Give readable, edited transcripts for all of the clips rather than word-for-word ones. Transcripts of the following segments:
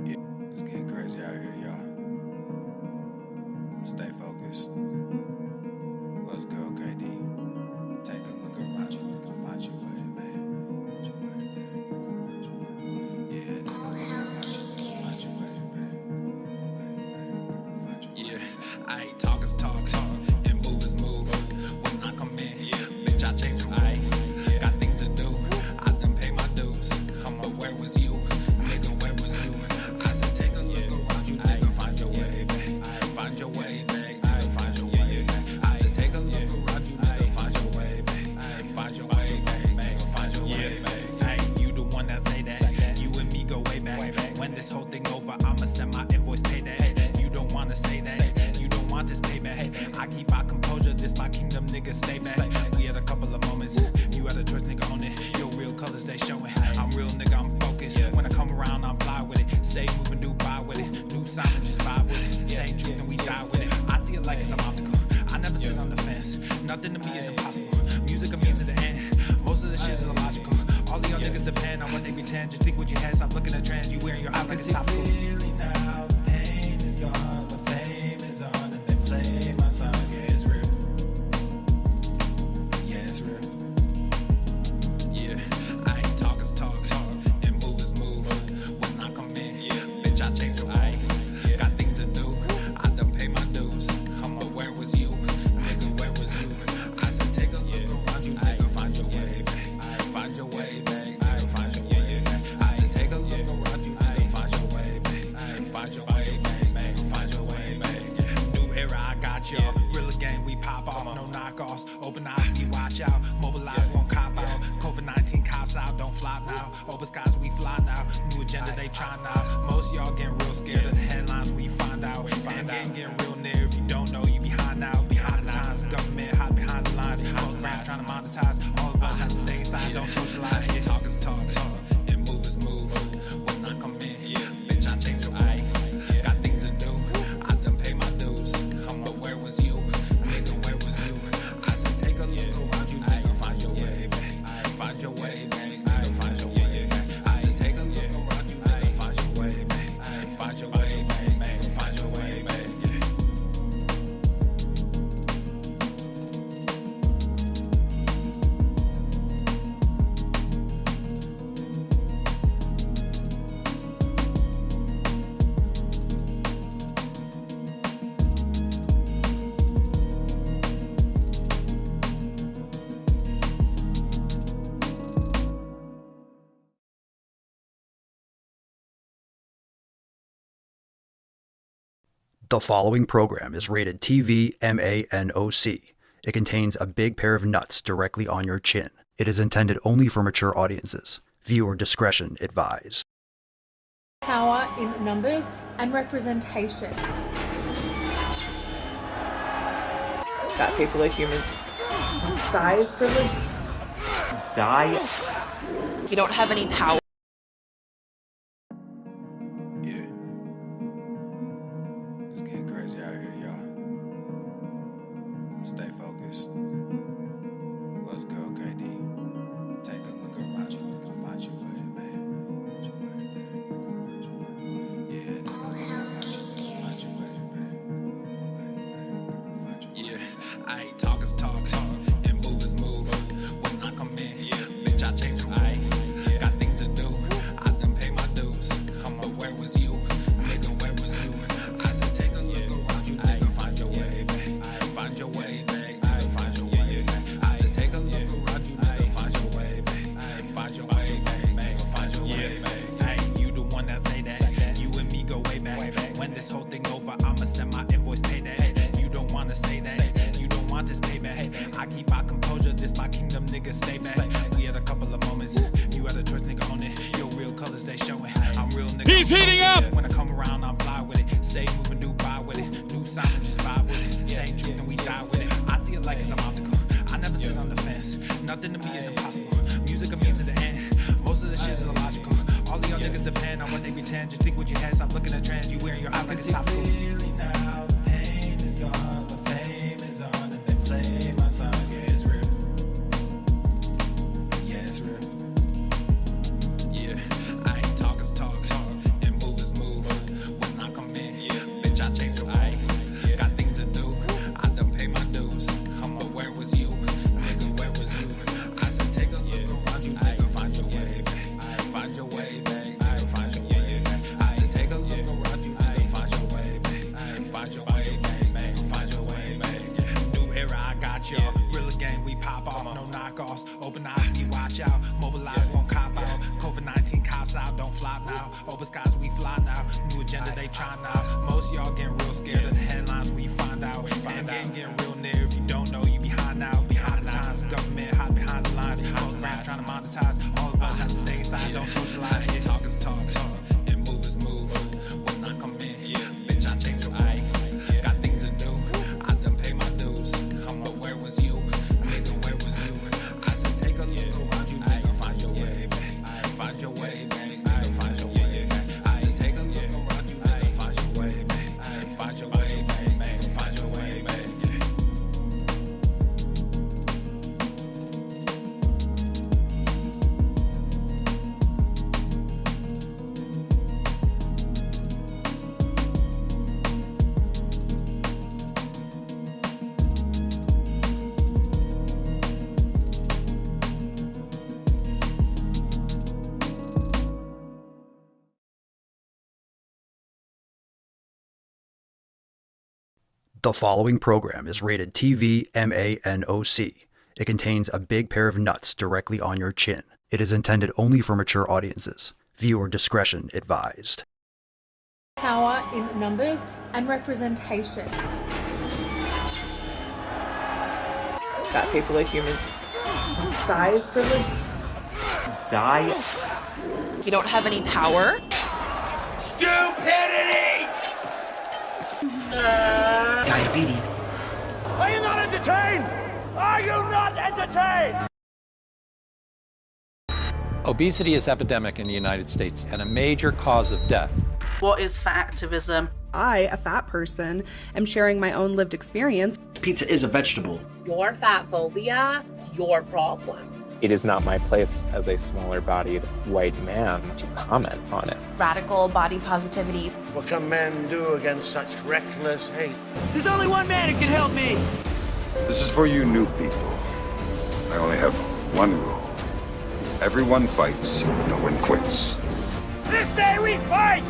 Yeah, it's getting crazy out here, y'all. Stay focused. Let's go, KD. Take a look around you, look to find your way, babe. Find your way, babe. Look to find your way. Yeah, take a look around you, look to find your way, babe. Find your way. Yeah, I talk is talk, and move is move. When I come in, bitch, I change your way. Got things to do, I done pay my dues. But where was you? Nigga, where was you? I said take a look around you, nigga, find your way, babe. Find your way, babe. Find your way, babe. I said take a look around you, nigga, find your way, babe. Find your way, babe. Find your way, babe. Hey, you the one that say that. You and me go way back. When this whole thing over, I'ma send my invoice payday. You don't wanna say that. You don't want this payback. I keep my composure, this my kingdom, nigga, stay back. We had a couple of moments, you had a choice, nigga, own it. Your real colors, they showing. I'm real, nigga, I'm focused. When I come around, I'm fly with it. Stay moving, do buy with it. New sound, just vibe with it. Same truth and we die with it. I see it like it's an obstacle. I never sit on the fence. Nothing to me is impossible. Music of means to the end. Most of the shit is illogical. All the young niggas depend on what they pretend. Just think with your head, stop looking at trends. You wearing your eyes like it's topical. Clearly now, the pain is gone, the fame is on, and they play my songs. Yeah, it's real. Yeah, it's real. Yeah, I ain't talk is talk, and move is move. When I come in, bitch, I change your way. Got things to do, I done pay my dues. But where was you? Nigga, where was you? I said take a look around you, nigga, find your way, babe. Find your way, babe. Find your way, babe. I said take a look around you, nigga, find your way, babe. Find your way, babe. Find your way, babe. New era, I got y'all. Real gang, we pop off, no knockoffs. Open eyes, we watch out. Mobilize, won't cop out. COVID-19 cops out, don't flop now. Open skies, we fly now. New agenda, they try now. Most y'all getting real scared of the headlines when you find out. End game getting real near. If you don't know, you behind now. Behind the times, government hide behind the lines. Most brands trying to monetize. All of us have to stay inside, don't socialize. Yeah, talk is talk, and move is move. When I come in, bitch, I change your way. Got things to do, I done pay my dues. But where was you? Nigga, where was you? I said take a look around you, nigga, find your way, babe. Find your way, babe. Find your way, babe. I said take a look around you, nigga, find your way, babe. Find your way, babe. Find your way, babe. The following program is rated TV MANOC. It contains a big pair of nuts directly on your chin. It is intended only for mature audiences. Viewer discretion advised. Power in numbers and representation. Fat people are humans. Size privilege. Diet. You don't have any power. Yeah. It's getting crazy out here, y'all. Stay focused. Let's go, KD. Take a look around you, look to find your way, babe. Find your way, babe. Find your way. Yeah, take a look around you, look to find your way, babe. Find your way. Yeah, I ain't talk is talk, and move is move. When I come in, bitch, I change your way. Got things to do, I done pay my dues. But where was you? Nigga, where was you? I said take a look around you, nigga, find your way, babe. Find your way, babe. Find your way, babe. I said take a look around you, nigga, find your way, babe. Find your way, babe. Find your way, babe. Hey, you the one that say that. You and me go way back. When this whole thing over, I'ma send my invoice payday. You don't wanna say that. You don't want this payback. I keep my composure, this my kingdom, nigga, stay back. We had a couple of moments, you had a choice, nigga, own it. Your real colors, they showing. I'm real, nigga. He's heating up! When I come around, I'm fly with it. Stay moving, do buy with it. New sound, just vibe with it. Same truth and we die with it. I see it like it's an obstacle. I never sit on the fence. Nothing to me is impossible. Music of means to the end. Most of the shit is illogical. All the young niggas depend on what they pretend. Just think with your head, stop looking at trends. You wearing your eyes like it's topical. Clearly now, the pain is gone, the fame is on, and they play my songs. Yeah, it's real. Yeah, it's real. Yeah, I ain't talk is talk, and move is move. lie now. New agenda they try now. Most of y'all getting real scared of the headlines when you find out. End game getting real near. If you don't know, you behind now. Behind the times, government hide behind the lines. Most brands trying to monetize. All of us have to stay inside, don't socialize. Talk is talk, and move is move. When I come in, bitch, I change your way. Got things to do. I done pay my dues. But where was you? Nigga, where was you? I said, take a look around you, nigga. Find your way back. Find your way back. Nigga, find your way back. I said, take a look around you, nigga. Find your way back. Find your way back. Nigga, find your way back. The following program is rated TV MANOC. It contains a big pair of nuts directly on your chin. It is intended only for mature audiences. Viewer discretion advised. Power in numbers and representation. Fat people are humans. Size privilege. Die. You don't have any power. Stupidity! Diabetes. Are you not entertained? Are you not entertained? Obesity is epidemic in the United States and a major cause of death. What is fat activism? I, a fat person, am sharing my own lived experience. Pizza is a vegetable. Your fat phobia is your problem. It is not my place as a smaller-bodied white man to comment on it. Radical body positivity. What can men do against such reckless hate? There's only one man who can help me. This is for you new people. I only have one rule. Everyone fights, no one quits. This day we fight!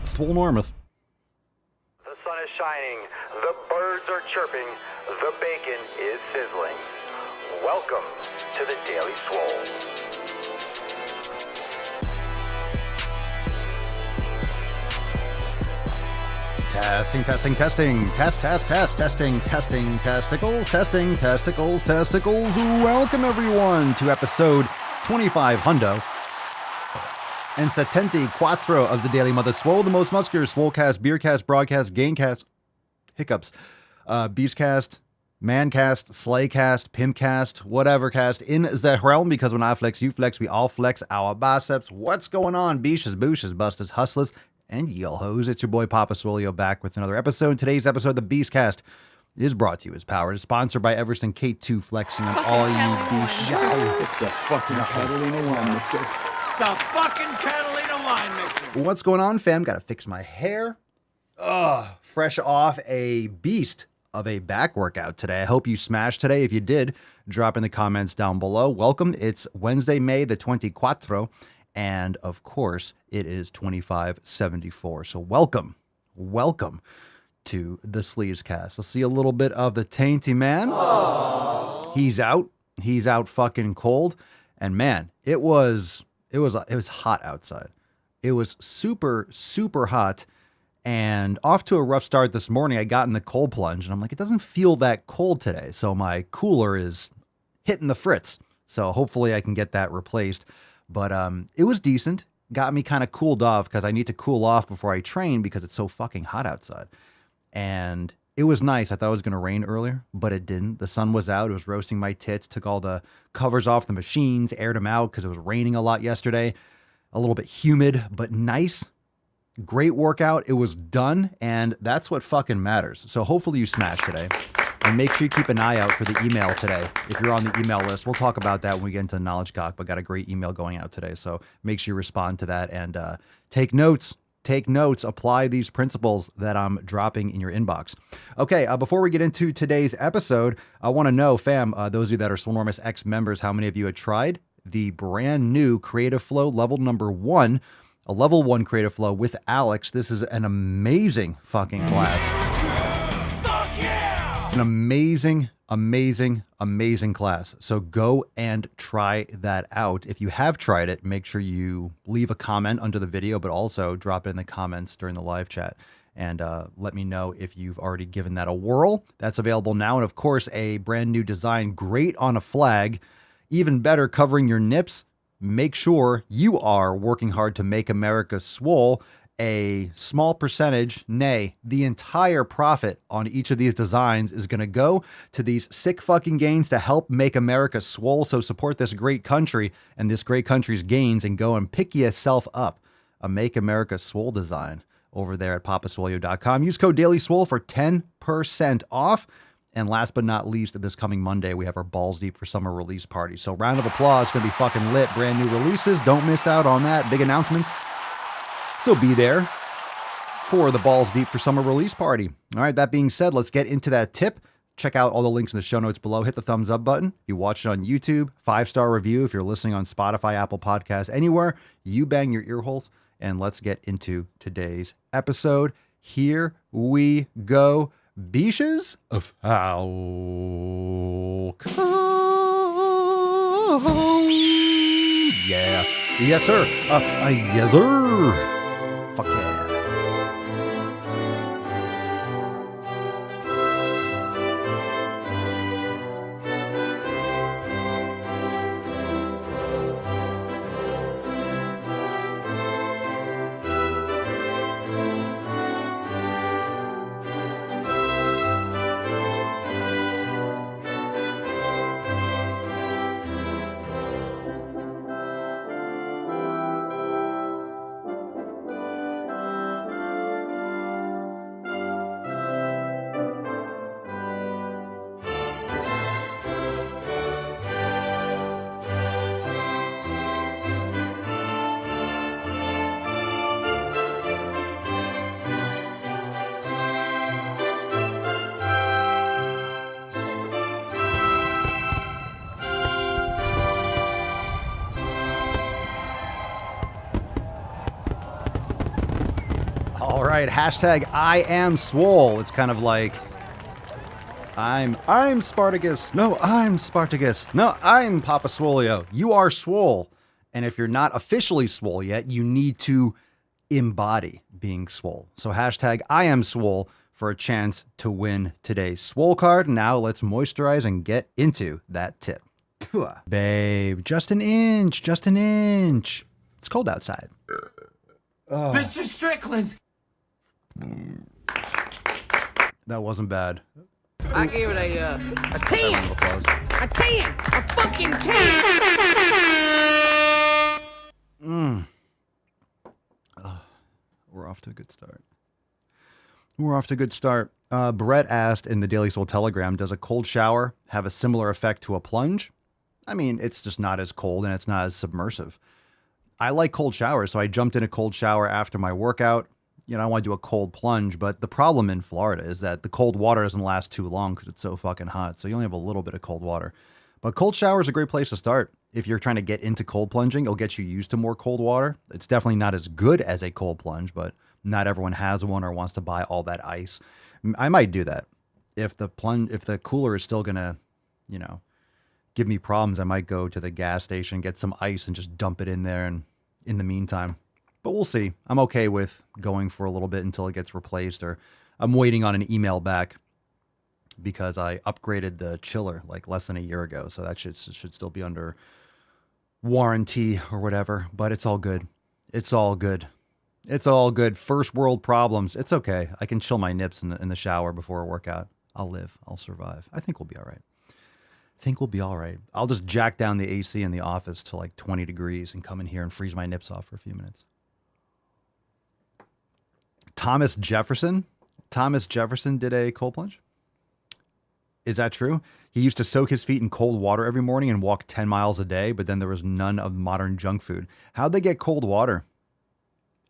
Swole Normuth. The sun is shining, the birds are chirping, the bacon is sizzling. Welcome to the Daily Swole. Testing. Testing, testicles. Welcome everyone to episode 25 hundo and setenti quattro of the Daily Mother Swole, the most muscular swolecast, beercast, broadcast, gaincast, hiccups, beastcast, mancast, slaycast, pimpcast, whatever cast in the realm, because when I flex, you flex, we all flex our biceps. What's going on, beaches, booshes, busters, hustlers, and yo-hos? It's your boy Papa Swolio back with another episode. Today's episode, the Beastcast, is brought to you as powered, sponsored by Everson K2, flexing on all you beast. It's the fucking Catalina wine mixer. The fucking Catalina wine mixer. What's going on, fam? Gotta fix my hair. Fresh off a beast of a back workout today. I hope you smashed today. If you did, drop in the comments down below. Welcome. It's Wednesday, May the 24th. And of course, it is 2574. So welcome to the Sleeves Cast. I'll see a little bit of the tainty man. Aww. He's out fucking cold. And man, it was hot outside. It was super, super hot. And off to a rough start this morning. I got in the cold plunge and I'm like, it doesn't feel that cold today. So my cooler is hitting the fritz. So hopefully I can get that replaced. But it was decent. Got me kind of cooled off because I need to cool off before I train because it's so fucking hot outside. And it was nice. I thought it was going to rain earlier, but it didn't. The sun was out. It was roasting my tits. Took all the covers off the machines, aired them out because it was raining a lot yesterday. A little bit humid, but nice. Great workout. It was done, and that's what fucking matters. So hopefully you smash today. And make sure you keep an eye out for the email today. If you're on the email list, we'll talk about that when we get into the Knowledge Cock, but got a great email going out today. So make sure you respond to that and take notes. Take notes. Apply these principles that I'm dropping in your inbox. Okay, before we get into today's episode, I want to know, fam, those of you that are Swolenormous X members, how many of you had tried the brand new Creative Flow level number 1, a level 1 Creative Flow with Alex. This is an amazing fucking class. It's an amazing, amazing, amazing class. So go and try that out. If you have tried it, make sure you leave a comment under the video, but also drop it in the comments during the live chat. And let me know if you've already given that a whirl. That's available now. And of course, a brand new design, great on a flag, even better covering your nips. Make sure you are working hard to make America swole. A small percentage, nay, the entire profit on each of these designs is going to go to these sick fucking gains to help make America swole. So support this great country and this great country's gains and go and pick yourself up a Make America Swole design over there at papaswolio.com. Use code Daily Swole for 10% off. And last but not least, this coming Monday, we have our Balls Deep for Summer release party. So round of applause. It's going to be fucking lit. Brand new releases. Don't miss out on that. Big announcements. So be there for the Balls Deep for Summer release party. All right, that being said, let's get into that tip. Check out all the links in the show notes below. Hit the thumbs up button. If you watch it on YouTube, 5-star review. If you're listening on Spotify, Apple Podcasts, anywhere, you bang your ear holes. And let's get into today's episode. Here we go. Beaches of how. Yeah. Yes, sir. Yes, sir. Fuck yeah. All right, hashtag I am swole. It's kind of like I'm Spartacus. No, I'm Spartacus. No, I'm Papa Swolio. You are swole. And if you're not officially swole yet, you need to embody being swole. So hashtag I am swole for a chance to win today's swole card. Now let's moisturize and get into that tip. Babe, just an inch, just an inch. It's cold outside. Oh. Mr. Strickland! That wasn't bad. I gave it a 10! A 10! A fucking 10! We're off to a good start. We're off to a good start. Brett asked in the Daily Swole Telegram, does a cold shower have a similar effect to a plunge? I mean, it's just not as cold and it's not as submersive. I like cold showers, so I jumped in a cold shower after my workout. You know, I want to do a cold plunge, but the problem in Florida is that the cold water doesn't last too long because it's so fucking hot. So you only have a little bit of cold water. But cold shower is a great place to start. If you're trying to get into cold plunging, it'll get you used to more cold water. It's definitely not as good as a cold plunge, but not everyone has one or wants to buy all that ice. I might do that. If the cooler is still going to, you know, give me problems, I might go to the gas station, get some ice and just dump it in there and in the meantime. But we'll see. I'm okay with going for a little bit until it gets replaced, or I'm waiting on an email back because I upgraded the chiller like less than a year ago. So that should still be under warranty or whatever, but it's all good. It's all good. It's all good. First world problems. It's okay. I can chill my nips in the shower before a workout. I'll live. I'll survive. I think we'll be all right. I'll just jack down the AC in the office to like 20 degrees and come in here and freeze my nips off for a few minutes. Thomas Jefferson did a cold plunge. Is that true? He used to soak his feet in cold water every morning and walk 10 miles a day, but then there was none of modern junk food. How'd they get cold water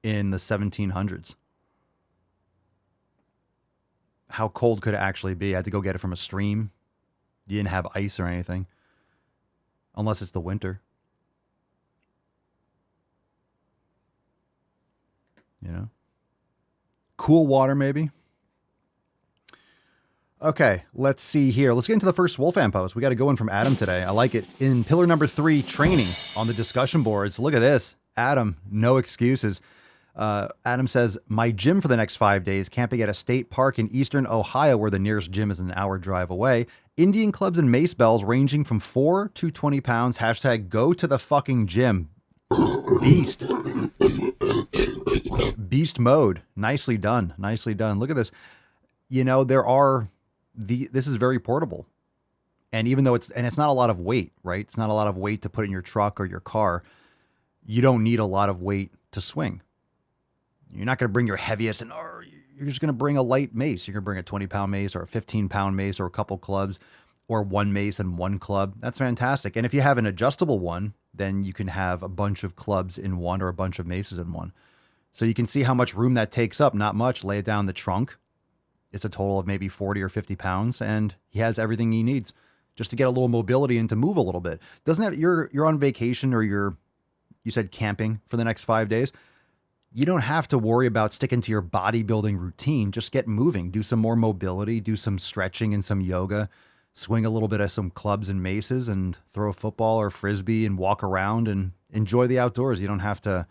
in the 1700s? How cold could it actually be? I had to go get it from a stream. You didn't have ice or anything. Unless it's the winter. You know? Cool water, maybe. Okay, let's see here. Let's get into the first Swole fan post. We got to go in from Adam today. I like it. In pillar number 3, training on the discussion boards. Look at this. Adam, no excuses. Adam says, my gym for the next 5 days, camping at a state park in eastern Ohio where the nearest gym is an hour drive away. Indian clubs and mace bells ranging from 4 to 20 pounds. Hashtag go to the fucking gym. Beast. Beast mode. Nicely done. Nicely done. Look at this. You know, this is very portable. And even though it's not a lot of weight, right? It's not a lot of weight to put in your truck or your car. You don't need a lot of weight to swing. You're not going to bring your heaviest you're just going to bring a light mace. You're going to bring a 20-pound mace or a 15-pound mace or a couple clubs or one mace and one club. That's fantastic. And if you have an adjustable one, then you can have a bunch of clubs in one or a bunch of maces in one. So you can see how much room that takes up. Not much. Lay it down in the trunk. It's a total of maybe 40 or 50 pounds, and he has everything he needs just to get a little mobility and to move a little bit. Doesn't have you're on vacation or you said camping for the next 5 days. You don't have to worry about sticking to your bodybuilding routine. Just get moving, do some more mobility, do some stretching and some yoga, swing a little bit of some clubs and maces and throw a football or frisbee and walk around and enjoy the outdoors. You don't have to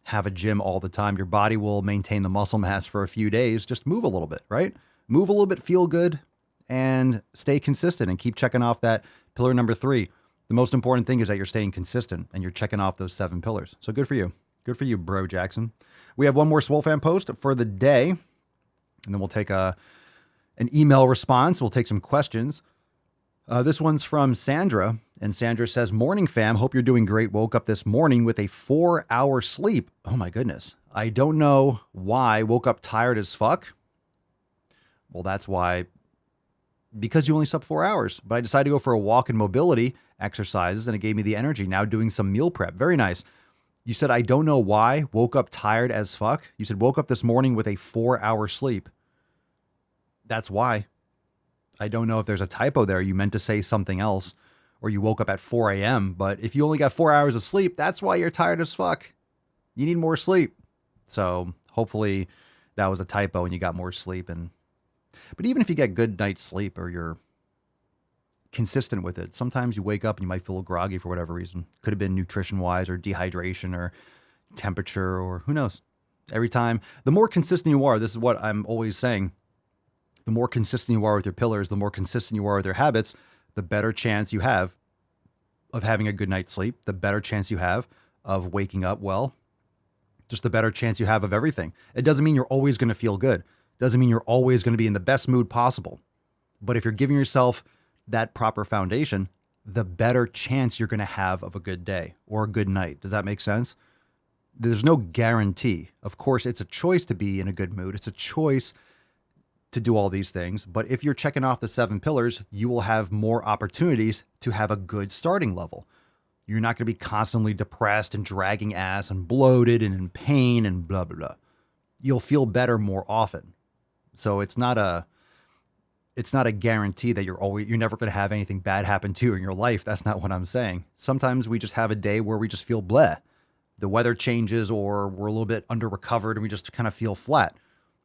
have a gym all the time. Your body will maintain the muscle mass for a few days. Just move a little bit, right? Move a little bit, feel good, and stay consistent and keep checking off that pillar number 3. The most important thing is that you're staying consistent and you're checking off those 7 pillars. So good for you. Good for you, bro Jackson. We have one more Swole fan post for the day, and then we'll take an email response. We'll take some questions. This one's from Sandra, and Sandra says, morning fam, hope you're doing great. Woke up this morning with a 4-hour sleep. Oh my goodness. I don't know why. Woke up tired as fuck. Well, that's why, because you only slept 4 hours, but I decided to go for a walk and mobility exercises, and it gave me the energy. Now doing some meal prep. Very nice. You said, I don't know why. Woke up tired as fuck. You said, woke up this morning with a 4-hour sleep. That's why. I don't know if there's a typo there. You meant to say something else, or you woke up at 4 a.m. But if you only got 4 hours of sleep, that's why you're tired as fuck. You need more sleep. So hopefully that was a typo and you got more sleep. But even if you get good night's sleep or you're consistent with it, sometimes you wake up and you might feel groggy for whatever reason. Could have been nutrition-wise or dehydration or temperature or who knows. Every time, the more consistent you are, this is what I'm always saying, the more consistent you are with your pillars, the more consistent you are with your habits, the better chance you have of having a good night's sleep, the better chance you have of waking up well, just the better chance you have of everything. It doesn't mean you're always going to feel good. Doesn't mean you're always going to be in the best mood possible. But if you're giving yourself that proper foundation, the better chance you're going to have of a good day or a good night. Does that make sense? There's no guarantee. Of course, it's a choice to be in a good mood. It's a choice to do all these things. But if you're checking off the 7 pillars, you will have more opportunities to have a good starting level. You're not going to be constantly depressed and dragging ass and bloated and in pain and blah, blah, blah. You'll feel better more often. So it's not a guarantee that you're never going to have anything bad happen to you in your life. That's not what I'm saying. Sometimes we just have a day where we just feel bleh. The weather changes or we're a little bit under recovered and we just kind of feel flat.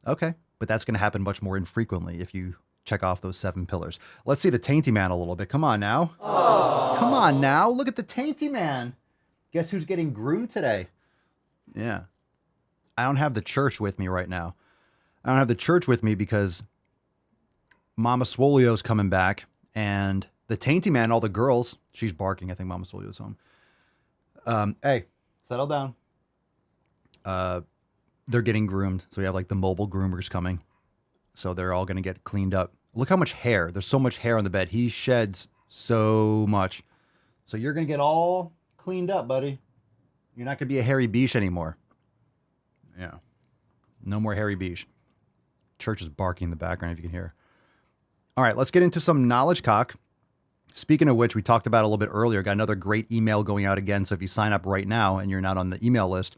Okay. But that's going to happen much more infrequently if you check off those 7 pillars. Let's see the Tainty Man a little bit. Come on now. Aww. Come on now. Look at the Tainty Man. Guess who's getting groomed today? Yeah. I don't have the church with me right now. I don't have the church with me because Mama Swolio's coming back and the Tainty Man, all the girls, she's barking. I think Mama Swolio's home. Hey, settle down. They're getting groomed. So we have like the mobile groomers coming. So they're all going to get cleaned up. Look how much hair. There's so much hair on the bed. He sheds so much. So you're going to get all cleaned up, buddy. You're not going to be a hairy beach anymore. Yeah. No more hairy beach. Church is barking in the background if you can hear. All right, let's get into some knowledge cock. Speaking of which, we talked about a little bit earlier. Got another great email going out again. So if you sign up right now and you're not on the email list,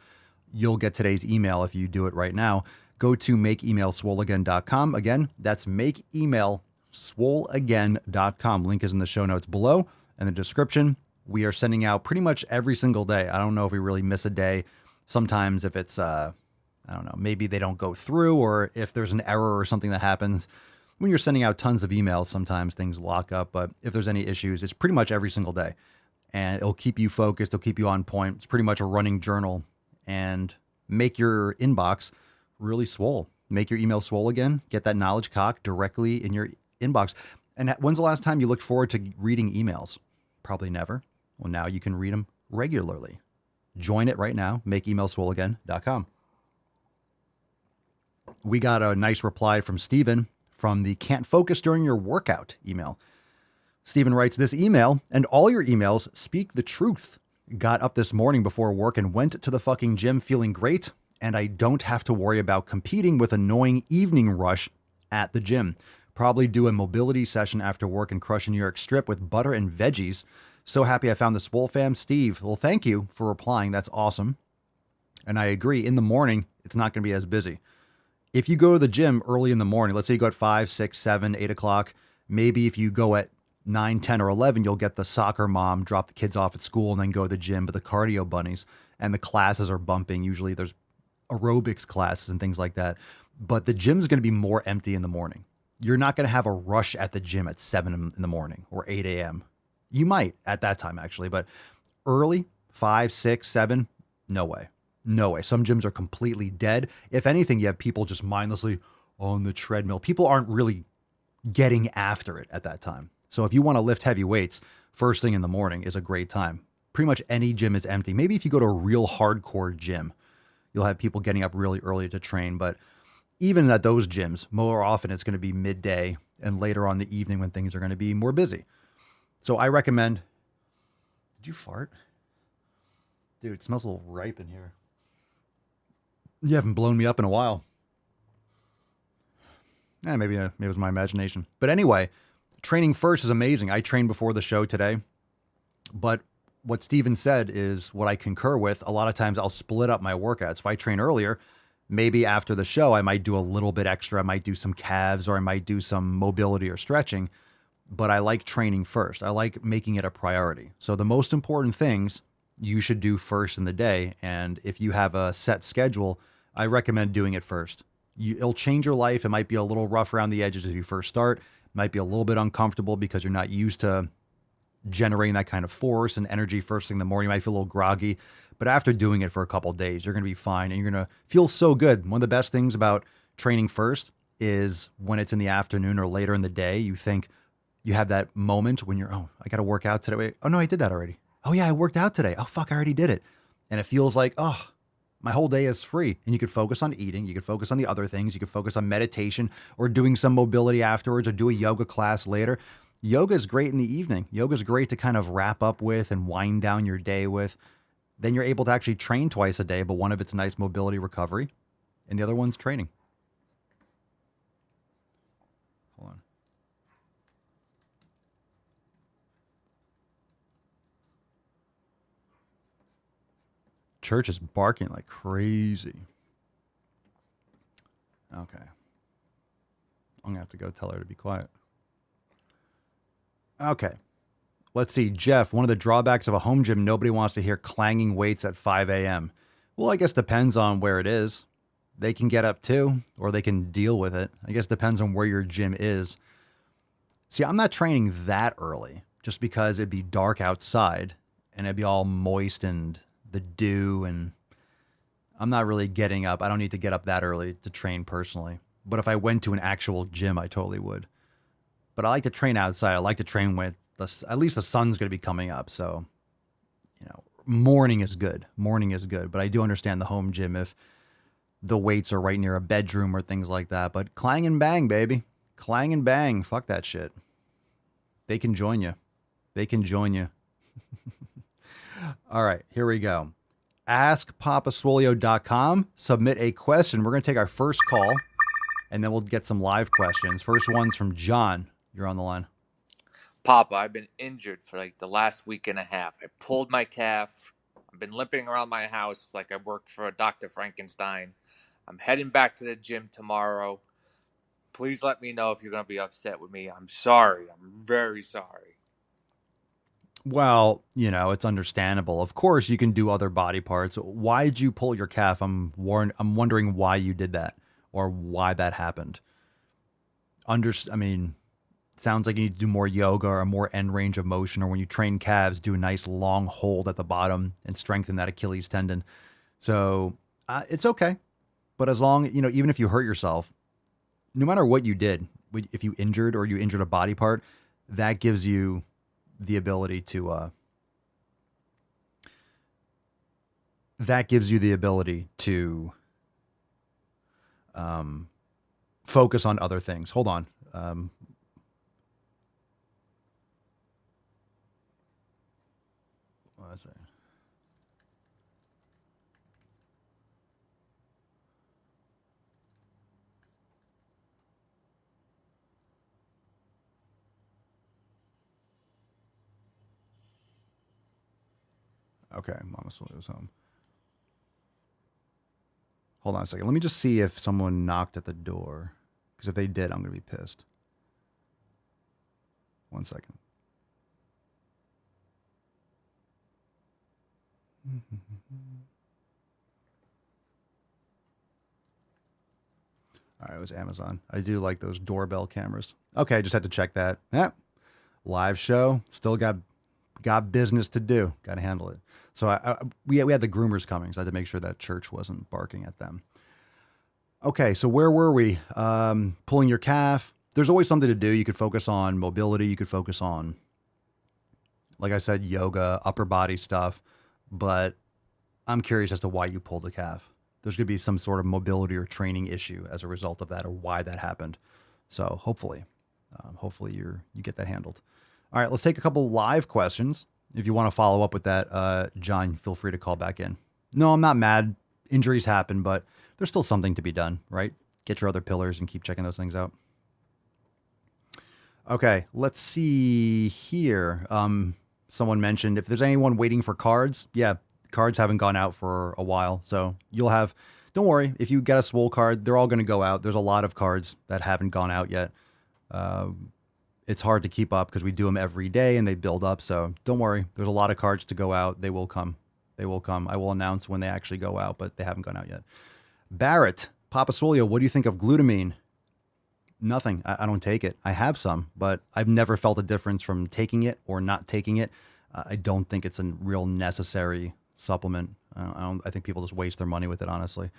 you'll get today's email if you do it right now. Go to makeemailswoleagain.com. Again, that's makeemailswoleagain.com. Link is in the show notes below and the description. We are sending out pretty much every single day. I don't know if we really miss a day. Sometimes if it's, I don't know, maybe they don't go through or if there's an error or something that happens, when you're sending out tons of emails, sometimes things lock up. But if there's any issues, it's pretty much every single day. And it'll keep you focused. It'll keep you on point. It's pretty much a running journal. And make your inbox really swole. Make your email swole again. Get that knowledge cock directly in your inbox. And when's the last time you looked forward to reading emails? Probably never. Well, now you can read them regularly. Join it right now. MakeEmailSwoleAgain.com. We got a nice reply from Steven from the Can't Focus During Your Workout email. Steven writes, this email and all your emails speak the truth. Got up this morning before work and went to the fucking gym feeling great. And I don't have to worry about competing with annoying evening rush at the gym. Probably do a mobility session after work and crush a New York strip with butter and veggies. So happy I found the Swole fam. Steve, well, thank you for replying. That's awesome. And I agree. In the morning, it's not going to be as busy. If you go to the gym early in the morning, let's say you go at 5, 6, 7, 8 o'clock, maybe if you go at 9, 10, or 11, you'll get the soccer mom, drop the kids off at school, and then go to the gym. But the cardio bunnies and the classes are bumping. Usually there's aerobics classes and things like that. But the gym's going to be more empty in the morning. You're not going to have a rush at the gym at 7 in the morning or 8 a.m. You might at that time, actually. But early, 5, 6, 7, no way. No way. Some gyms are completely dead. If anything, you have people just mindlessly on the treadmill. People aren't really getting after it at that time. So if you want to lift heavy weights, first thing in the morning is a great time. Pretty much any gym is empty. Maybe if you go to a real hardcore gym, you'll have people getting up really early to train. But even at those gyms, more often it's going to be midday and later on the evening when things are going to be more busy. So I recommend... Did you fart? Dude, it smells a little ripe in here. You haven't blown me up in a while. Maybe it was my imagination. But anyway, training first is amazing. I trained before the show today. But what Steven said is what I concur with. A lot of times I'll split up my workouts. If I train earlier, maybe after the show, I might do a little bit extra. I might do some calves or I might do some mobility or stretching. But I like training first. I like making it a priority. So the most important things you should do first in the day. And if you have a set schedule, I recommend doing it first. It'll change your life. It might be a little rough around the edges as you first start. It might be a little bit uncomfortable because you're not used to generating that kind of force and energy first thing in the morning. You might feel a little groggy, but after doing it for a couple of days, you're going to be fine and you're going to feel so good. One of the best things about training first is when it's in the afternoon or later in the day, you think you have that moment when you're, oh, I got to work out today. Wait, oh no, I did that already. Oh yeah, I worked out today. Oh fuck, I already did it. And it feels like, oh, my whole day is free. And you could focus on eating. You could focus on the other things. You could focus on meditation or doing some mobility afterwards or do a yoga class later. Yoga is great in the evening. Yoga is great to kind of wrap up with and wind down your day with. Then you're able to actually train twice a day, but one of it's nice mobility recovery and the other one's training. Hold on. Church is barking like crazy. Okay. I'm going to have to go tell her to be quiet. Okay. Let's see. Jeff, one of the drawbacks of a home gym, nobody wants to hear clanging weights at 5 a.m. Well, I guess depends on where it is. They can get up too, or they can deal with it. I guess depends on where your gym is. See, I'm not training that early just because it'd be dark outside and it'd be all moist and the dew, and I'm not really getting up. I don't need to get up that early to train personally. But if I went to an actual gym, I totally would. But I like to train outside. I like to train when at least the sun's going to be coming up. So, morning is good. Morning is good. But I do understand the home gym if the weights are right near a bedroom or things like that. But clang and bang, baby. Clang and bang. Fuck that shit. They can join you. They can join you. All right, here we go. AskPapaswolio.com. Submit a question. We're going to take our first call, and then we'll get some live questions. First one's from John. You're on the line. Papa, I've been injured for like the last week and a half. I pulled my calf. I've been limping around my house like I worked for Dr. Frankenstein. I'm heading back to the gym tomorrow. Please let me know if you're going to be upset with me. I'm sorry. I'm very sorry. Well, it's understandable. Of course, you can do other body parts. Why did you pull your calf? I'm wondering why you did that or why that happened. I mean, sounds like you need to do more yoga or more end range of motion, or when you train calves, do a nice long hold at the bottom and strengthen that Achilles tendon. So it's okay. But as long, even if you hurt yourself, no matter what you did, if you injured or you injured a body part, that gives you the ability to, focus on other things. Hold on. What was it? Okay, Mama Swole was home. Hold on a second. Let me just see if someone knocked at the door. Because if they did, I'm going to be pissed. 1 second. All right, it was Amazon. I do like those doorbell cameras. Okay, I just had to check that. Yeah, live show. Still got business to do. Got to handle it. So we had the groomers coming, so I had to make sure that church wasn't barking at them. Okay, so where were we? Pulling your calf. There's always something to do. You could focus on mobility. You could focus on, like I said, yoga, upper body stuff. But I'm curious as to why you pulled the calf. There's going to be some sort of mobility or training issue as a result of that, or why that happened. So hopefully you get that handled. All right, let's take a couple live questions. If you want to follow up with that, John, feel free to call back in. No, I'm not mad. Injuries happen, but there's still something to be done, right? Get your other pillars and keep checking those things out. Okay, let's see here. Someone mentioned if there's anyone waiting for cards. Yeah, cards haven't gone out for a while. So you'll have, don't worry, if you get a Swole card, they're all going to go out. There's a lot of cards that haven't gone out yet. It's hard to keep up because we do them every day and they build up. So don't worry. There's a lot of cards to go out. They will come. They will come. I will announce when they actually go out, but they haven't gone out yet. Barrett, Papa Swolio, what do you think of glutamine? Nothing. I don't take it. I have some, but I've never felt a difference from taking it or not taking it. I don't think it's a real necessary supplement. I think people just waste their money with it, honestly.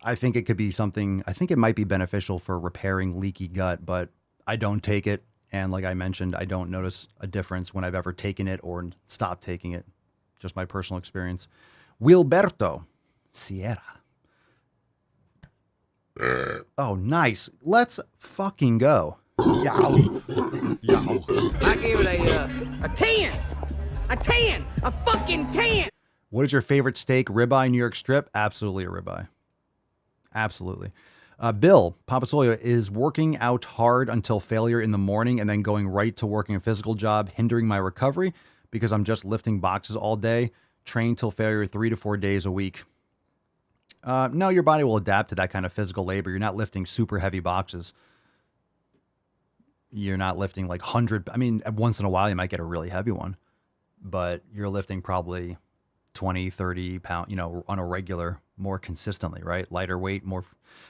I think it could be something, I think it might be beneficial for repairing leaky gut, but I don't take it. And like I mentioned, I don't notice a difference when I've ever taken it or stopped taking it. Just my personal experience. Wilberto Sierra. Oh, nice. Let's fucking go. Yow. Yow. I gave it a 10. A 10. A fucking 10. What is your favorite steak? Ribeye, New York strip? Absolutely a ribeye. Absolutely. Bill Papasolio, is working out hard until failure in the morning and then going right to working a physical job hindering my recovery because I'm just lifting boxes all day, train till failure 3 to 4 days a week? No, your body will adapt to that kind of physical labor. You're not lifting super heavy boxes. You're not lifting like 100. I mean, once in a while, you might get a really heavy one, but you're lifting probably 20, 30 pounds, on a regular, more consistently, right? Lighter weight, more.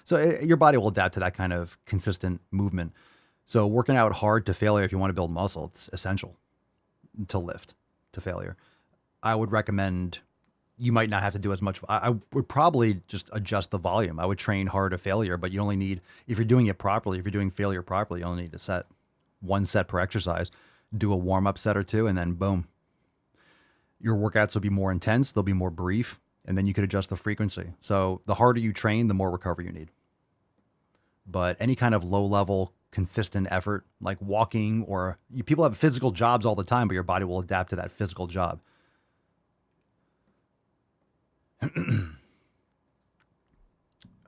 So your body will adapt to that kind of consistent movement. So working out hard to failure, if you want to build muscle, it's essential to lift to failure. I would recommend, you might not have to do as much. I would probably just adjust the volume. I would train hard to failure, but you only need, if you're doing it properly, if you're doing failure properly, you only need to set 1 set per exercise, do a warm-up set or 2, and then boom. Your workouts will be more intense, they'll be more brief, and then you could adjust the frequency. So the harder you train, the more recovery you need. But any kind of low-level, consistent effort, like walking, or people have physical jobs all the time, but your body will adapt to that physical job.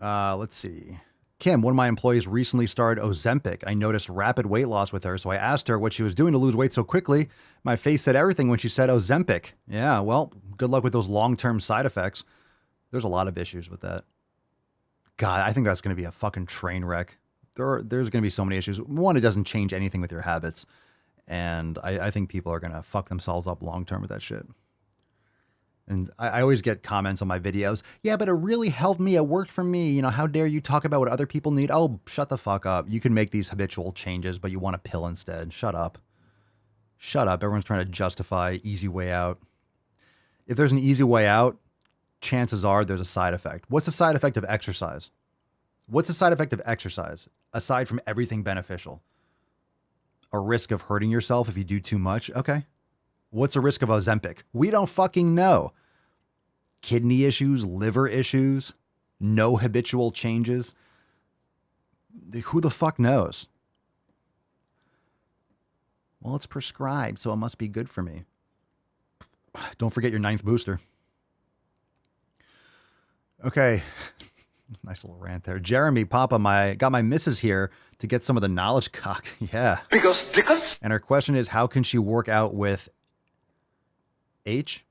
Let's see. Kim, one of my employees recently started Ozempic. I noticed rapid weight loss with her, so I asked her what she was doing to lose weight so quickly. My face said everything when she said Ozempic. Yeah, well, good luck with those long-term side effects. There's a lot of issues with that. God, I think that's going to be a fucking train wreck. There's going to be so many issues. One, it doesn't change anything with your habits. And I think people are going to fuck themselves up long-term with that shit. And I always get comments on my videos. Yeah, but it really helped me. It worked for me. You know, how dare you talk about what other people need? Oh, shut the fuck up. You can make these habitual changes, but you want a pill instead. Shut up. Shut up. Everyone's trying to justify easy way out. If there's an easy way out, chances are there's a side effect. What's the side effect of exercise? What's the side effect of exercise, aside from everything beneficial? A risk of hurting yourself if you do too much? Okay. What's the risk of Ozempic? We don't fucking know. Kidney issues, liver issues, no habitual changes. Who the fuck knows? Well, it's prescribed, so it must be good for me. Don't forget your 9th booster. Okay. Nice little rant there. Jeremy, Papa, got my missus here to get some of the knowledge cock. Yeah. Because. And her question is, how can she work out with H?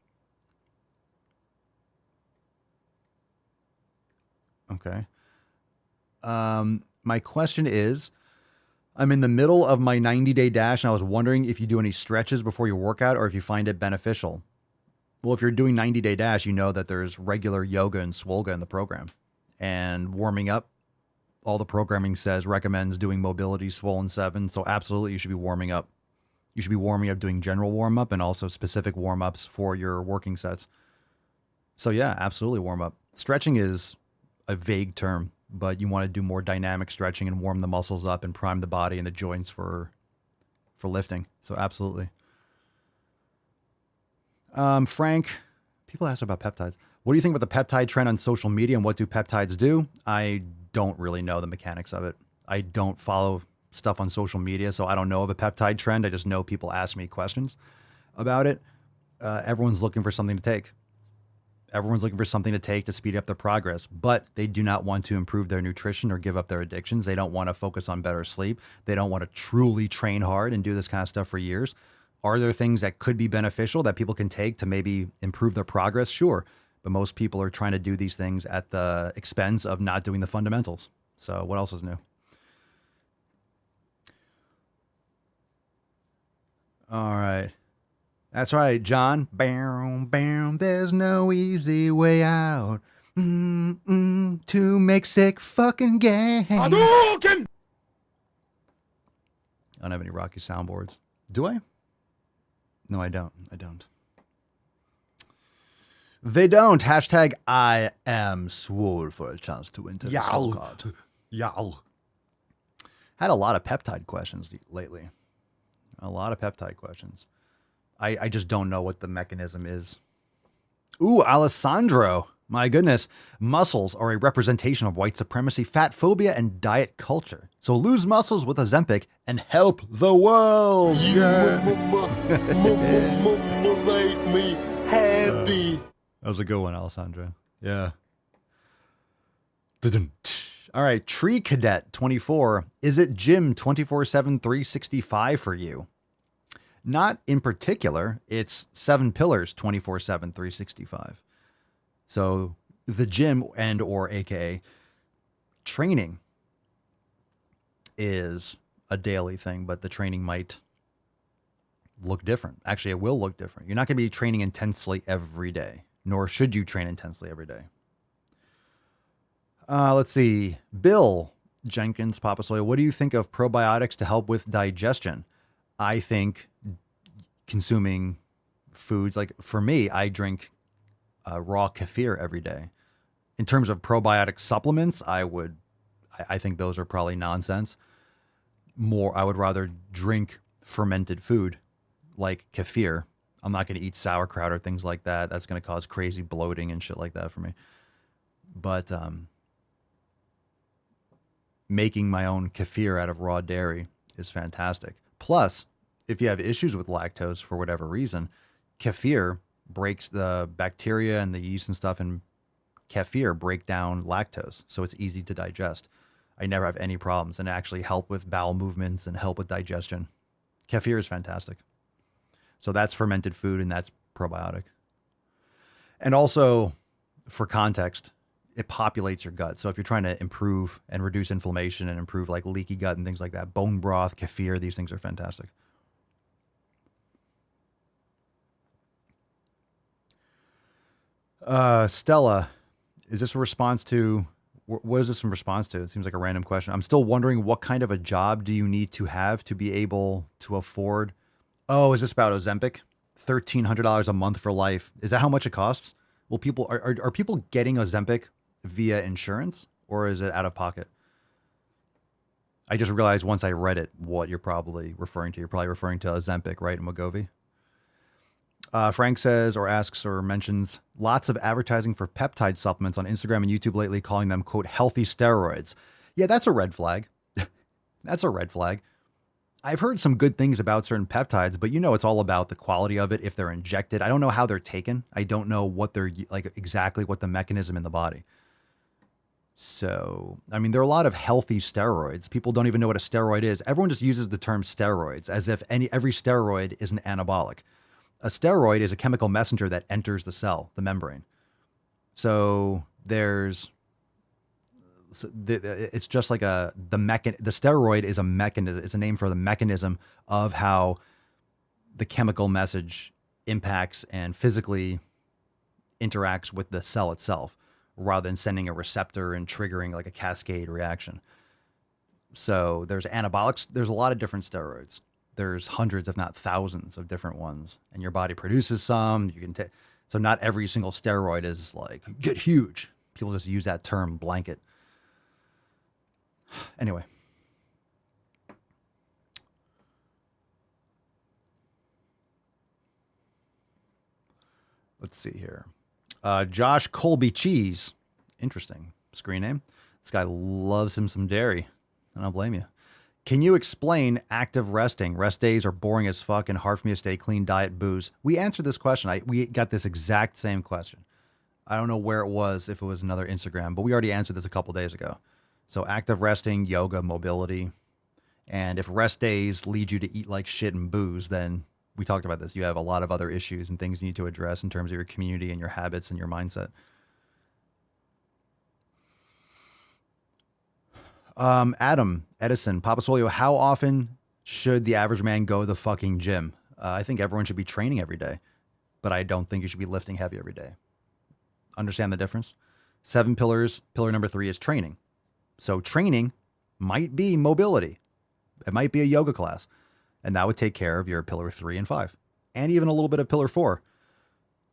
Okay. My question is, I'm in the middle of my 90-day dash, and I was wondering if you do any stretches before your workout or if you find it beneficial. Well, if you're doing 90-day dash, you know that there's regular yoga and swolga in the program. And warming up, all the programming recommends doing mobility, swollen 7. So absolutely, you should be warming up. You should be warming up, doing general warm up and also specific warm ups for your working sets. So yeah, absolutely warm up. Stretching is a vague term, but you want to do more dynamic stretching and warm the muscles up and prime the body and the joints for lifting. So absolutely. Frank, people ask about peptides. What do you think about the peptide trend on social media and what do peptides do? I don't really know the mechanics of it. I don't follow stuff on social media, so I don't know of a peptide trend. I just know people ask me questions about it. Everyone's looking for something to take. Everyone's looking for something to take to speed up their progress, but they do not want to improve their nutrition or give up their addictions. They don't want to focus on better sleep. They don't want to truly train hard and do this kind of stuff for years. Are there things that could be beneficial that people can take to maybe improve their progress? Sure. But most people are trying to do these things at the expense of not doing the fundamentals. So what else is new? All right. That's right, John. Bam, bam, there's no easy way out. To make sick fucking games. I don't have any Rocky soundboards. Do I? No, I don't. They don't. Hashtag I am swole for a chance to enter the soul card. Yow. Had a lot of peptide questions lately. A lot of peptide questions. I just don't know what the mechanism is. Ooh, Alessandro. My goodness. Muscles are a representation of white supremacy, fat phobia, and diet culture. So lose muscles with Ozempic and help the world. Yeah. Make me happy. That was a good one, Alessandro. Yeah. All right. Tree Cadet 24. Is it gym 24/7, 365 for you? Not in particular. It's 7 pillars 24/7, 365. So the gym and or AKA training is a daily thing, but the training might look different. Actually, it will look different. You're not going to be training intensely every day, nor should you train intensely every day. Let's see. Bill Jenkins, Papa Soy, what do you think of probiotics to help with digestion? I think consuming foods, like for me, I drink raw kefir every day. In terms of probiotic supplements, I think those are probably nonsense. I would rather drink fermented food like kefir. I'm not going to eat sauerkraut or things like that. That's going to cause crazy bloating and shit like that for me. But making my own kefir out of raw dairy is fantastic. Plus, if you have issues with lactose for whatever reason, kefir breaks the bacteria and the yeast and stuff, and kefir break down lactose, so it's easy to digest. I never have any problems, and actually help with bowel movements and help with digestion. Kefir is fantastic. So that's fermented food, and that's probiotic. And also, for context, it populates your gut. So if you're trying to improve and reduce inflammation and improve like leaky gut and things like that, bone broth, kefir, these things are fantastic. Stella, is this a response to, what is this in response to? It seems like a random question. I'm still wondering, what kind of a job do you need to have to be able to afford? Oh, is this about Ozempic? $1,300 a month for life. Is that how much it costs? Will people, are people getting Ozempic via insurance, or is it out of pocket? I just realized once I read it what you're probably referring to. You're probably referring to Ozempic, right, in Wegovy? Frank says or asks or mentions lots of advertising for peptide supplements on Instagram and YouTube lately, calling them, quote, healthy steroids. Yeah, that's a red flag. That's a red flag. I've heard some good things about certain peptides, but it's all about the quality of it. If they're injected, I don't know how they're taken. I don't know what they're like, exactly what the mechanism in the body. So, I mean, there are a lot of healthy steroids. People don't even know what a steroid is. Everyone just uses the term steroids as if every steroid is an anabolic. A steroid is a chemical messenger that enters the cell, the membrane. So it's just like the steroid is a mechanism. It's a name for the mechanism of how the chemical message impacts and physically interacts with the cell itself, rather than sending a receptor and triggering like a cascade reaction. So there's anabolics. There's a lot of different steroids. There's hundreds, if not thousands, of different ones, and your body produces some. You can take. So not every single steroid is like get huge. People just use that term blanket. Anyway. Let's see here. Josh Colby Cheese. Interesting screen name. This guy loves him some dairy. I don't blame you. Can you explain active resting? Rest days are boring as fuck and hard for me to stay clean, diet, booze. We answered this question. We got this exact same question. I don't know where it was, if it was another Instagram, but we already answered this a couple days ago. So active resting, yoga, mobility. And if rest days lead you to eat like shit and booze, then we talked about this. You have a lot of other issues and things you need to address in terms of your community and your habits and your mindset. Adam Edison, Papa Solio, how often should the average man go to the fucking gym? I think everyone should be training every day, but I don't think you should be lifting heavy every day. Understand the difference? 7 pillars. Pillar number 3 is training. So training might be mobility. It might be a yoga class, and that would take care of your pillar 3 and 5, and even a little bit of pillar 4.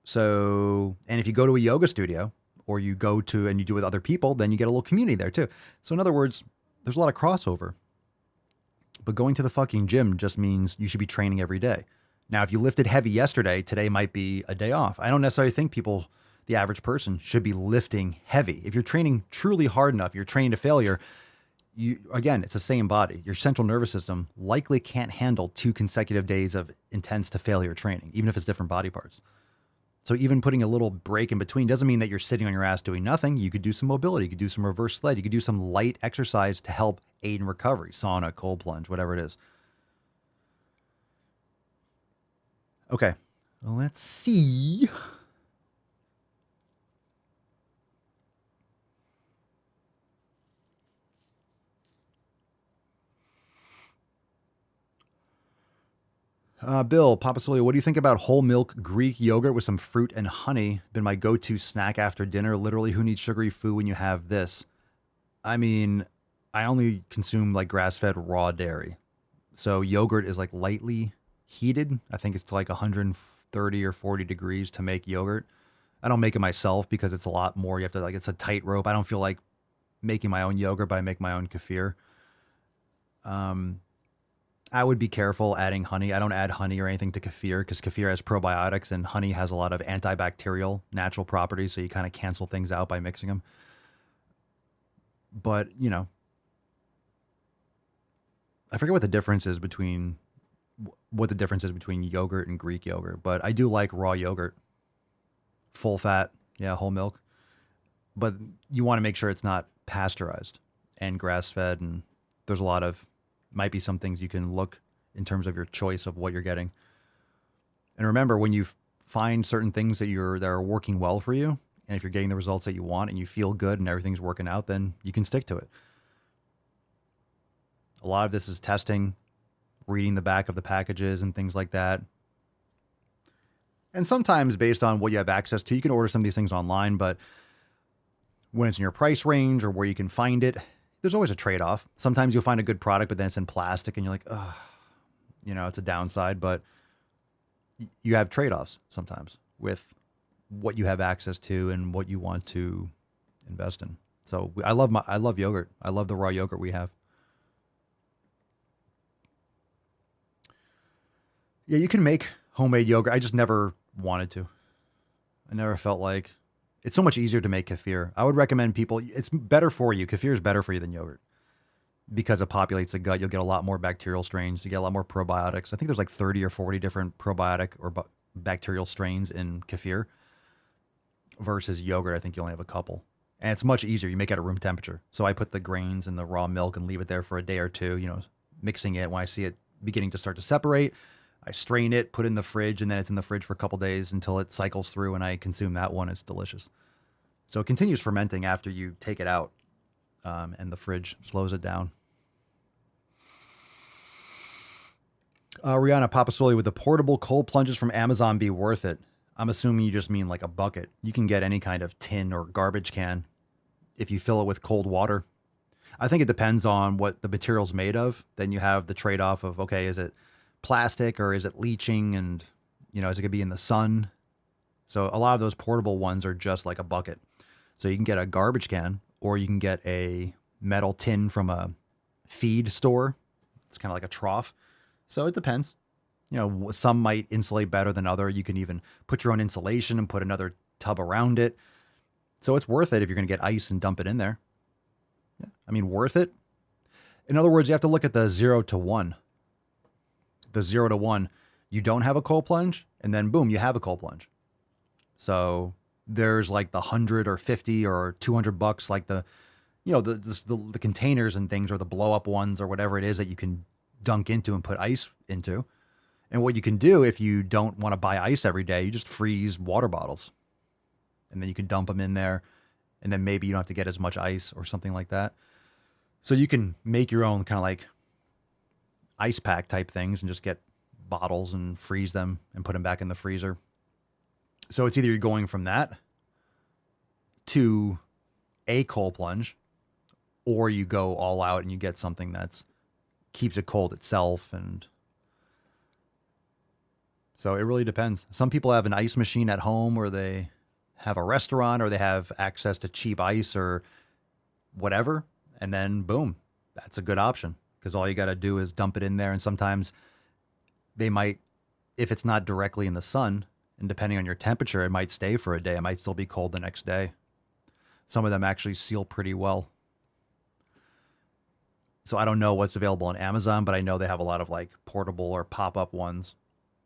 So, and if you go to a yoga studio, or you go to and you do it with other people, then you get a little community there too. So in other words, there's a lot of crossover. But going to the fucking gym just means you should be training every day. Now, if you lifted heavy yesterday, today might be a day off. I don't necessarily think people, the average person, should be lifting heavy. If you're training truly hard enough, you're training to failure, again, it's the same body. Your central nervous system likely can't handle 2 consecutive days of intense to failure training, even if it's different body parts. So even putting a little break in between doesn't mean that you're sitting on your ass doing nothing. You could do some mobility. You could do some reverse sled. You could do some light exercise to help aid in recovery. Sauna, cold plunge, whatever it is. Okay. Let's see. Bill, Papa Solio, what do you think about whole milk Greek yogurt with some fruit and honey? Been my go-to snack after dinner. Literally, who needs sugary food when you have this? I mean, I only consume like grass-fed raw dairy. So yogurt is like lightly heated. I think it's to like 130 or 40 degrees to make yogurt. I don't make it myself because it's a lot more. You have to like, it's a tightrope. I don't feel like making my own yogurt, but I make my own kefir. I would be careful adding honey. I don't add honey or anything to kefir because kefir has probiotics and honey has a lot of antibacterial natural properties. So you kind of cancel things out by mixing them. But, I forget what the difference is between yogurt and Greek yogurt, but I do like raw yogurt, full fat. Yeah. Whole milk, but you want to make sure it's not pasteurized and grass fed. And there's might be some things you can look in terms of your choice of what you're getting. And remember, when you find certain things that are working well for you, and if you're getting the results that you want and you feel good and everything's working out, then you can stick to it. A lot of this is testing, reading the back of the packages and things like that. And sometimes based on what you have access to, you can order some of these things online, but when it's in your price range or where you can find it, there's always a trade-off. Sometimes you'll find a good product, but then it's in plastic and you're like, ugh, it's a downside, but you have trade-offs sometimes with what you have access to and what you want to invest in. So I love yogurt. I love the raw yogurt we have. Yeah, you can make homemade yogurt. I just never wanted to. I never felt like it's so much easier to make kefir. I would recommend people, it's better for you. Kefir is better for you than yogurt because it populates the gut. You'll get a lot more bacterial strains. You get a lot more probiotics. I think there's like 30 or 40 different probiotic or bacterial strains in kefir versus yogurt. I think you only have a couple. And it's much easier. You make it at room temperature. So I put the grains in the raw milk and leave it there for a day or two, mixing it. When I see it beginning to start to separate, I strain it, put it in the fridge, and then it's in the fridge for a couple days until it cycles through and I consume that one. It's delicious. So it continues fermenting after you take it out, and the fridge slows it down. Rihanna Papasoli, with the portable cold plunges from Amazon be worth it? I'm assuming you just mean like a bucket. You can get any kind of tin or garbage can if you fill it with cold water. I think it depends on what the material's made of. Then you have the trade-off of, okay, is it plastic or is it leaching, and is it going to be in the sun? So a lot of those portable ones are just like a bucket. So you can get a garbage can or you can get a metal tin from a feed store. It's kind of like a trough. So it depends. Some might insulate better than other. You can even put your own insulation and put another tub around it. So it's worth it if you're going to get ice and dump it in there. Yeah. I mean, worth it. In other words, you have to look at the 0 to 1. The 0 to 1, you don't have a cold plunge, and then boom, you have a cold plunge. So there's like the 100 or 50 or $200, like the containers and things, or the blow up ones or whatever it is that you can dunk into and put ice into. And what you can do if you don't want to buy ice every day, you just freeze water bottles, and then you can dump them in there, and then maybe you don't have to get as much ice or something like that. So you can make your own kind of like ice pack type things and just get bottles and freeze them and put them back in the freezer. So it's either you're going from that to a cold plunge, or you go all out and you get something that's keeps it cold itself. And so it really depends. Some people have an ice machine at home, or they have a restaurant, or they have access to cheap ice or whatever. And then boom, that's a good option, because all you got to do is dump it in there. And sometimes they might, if it's not directly in the sun, and depending on your temperature, it might stay for a day. It might still be cold the next day. Some of them actually seal pretty well. So I don't know what's available on Amazon, but I know they have a lot of like portable or pop-up ones.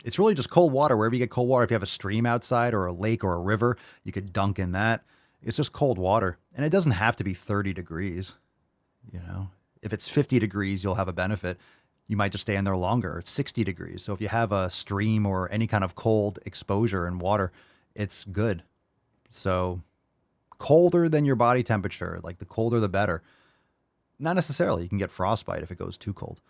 It's really just cold water. Wherever you get cold water, if you have a stream outside or a lake or a river, you could dunk in that. It's just cold water. And it doesn't have to be 30 degrees. If it's 50 degrees, you'll have a benefit. You might just stay in there longer. It's 60 degrees. So if you have a stream or any kind of cold exposure in water, it's good. So colder than your body temperature, like the colder the better. Not necessarily. You can get frostbite if it goes too cold.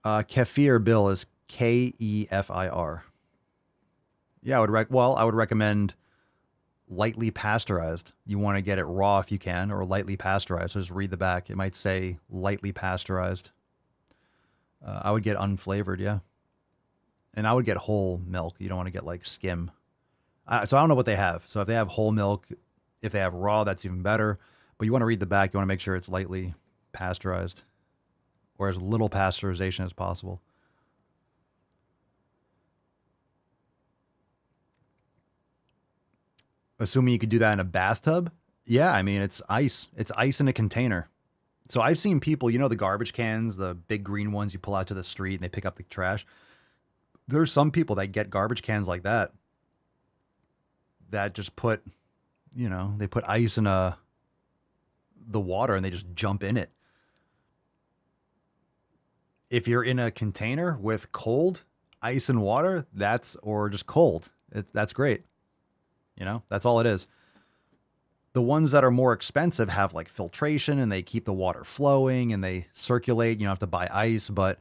Kefir, Bill, is Kefir. Yeah, I would recommend lightly pasteurized. You want to get it raw if you can, or lightly pasteurized. So just read the back. It might say lightly pasteurized. I would get unflavored, yeah. And I would get whole milk. You don't want to get like skim. So I don't know what they have. So if they have whole milk, if they have raw, that's even better. But you want to read the back. You want to make sure it's lightly pasteurized, or as little pasteurization as possible. Assuming you could do that in a bathtub? Yeah, I mean, it's ice. It's ice in a container. So I've seen people, the garbage cans, the big green ones you pull out to the street and they pick up the trash. There's some people that get garbage cans like that just put, they put ice in the water and they just jump in it. If you're in a container with cold ice and water, or just cold, that's great. That's all it is. The ones that are more expensive have like filtration and they keep the water flowing and they circulate. You don't have to buy ice, but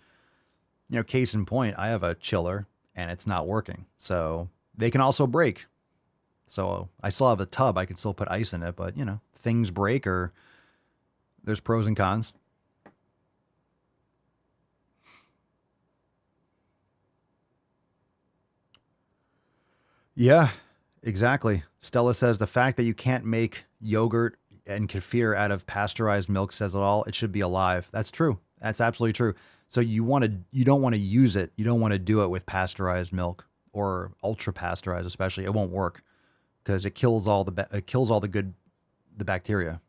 You know, case in point, I have a chiller and it's not working. So they can also break. So I still have a tub. I can still put ice in it, but you know, things break or there's pros and cons. Yeah, exactly. Stella says the fact that you can't make yogurt and kefir out of pasteurized milk says it all. It should be alive. That's true. That's absolutely true. So you don't want to use it. You don't want to do it with pasteurized milk or ultra pasteurized, especially. It won't work because it kills all the bacteria.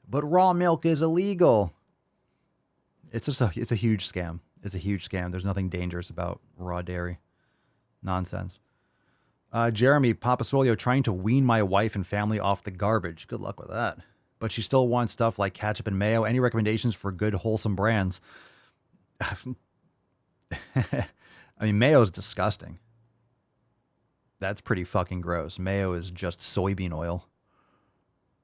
But raw milk is illegal. It's a huge scam. It's a huge scam. There's nothing dangerous about raw dairy. Nonsense. Jeremy Papasolio trying to wean my wife and family off the garbage. Good luck with that. But she still wants stuff like ketchup and mayo. Any recommendations for good, wholesome brands? I mean, mayo is disgusting. That's pretty fucking gross. Mayo is just soybean oil.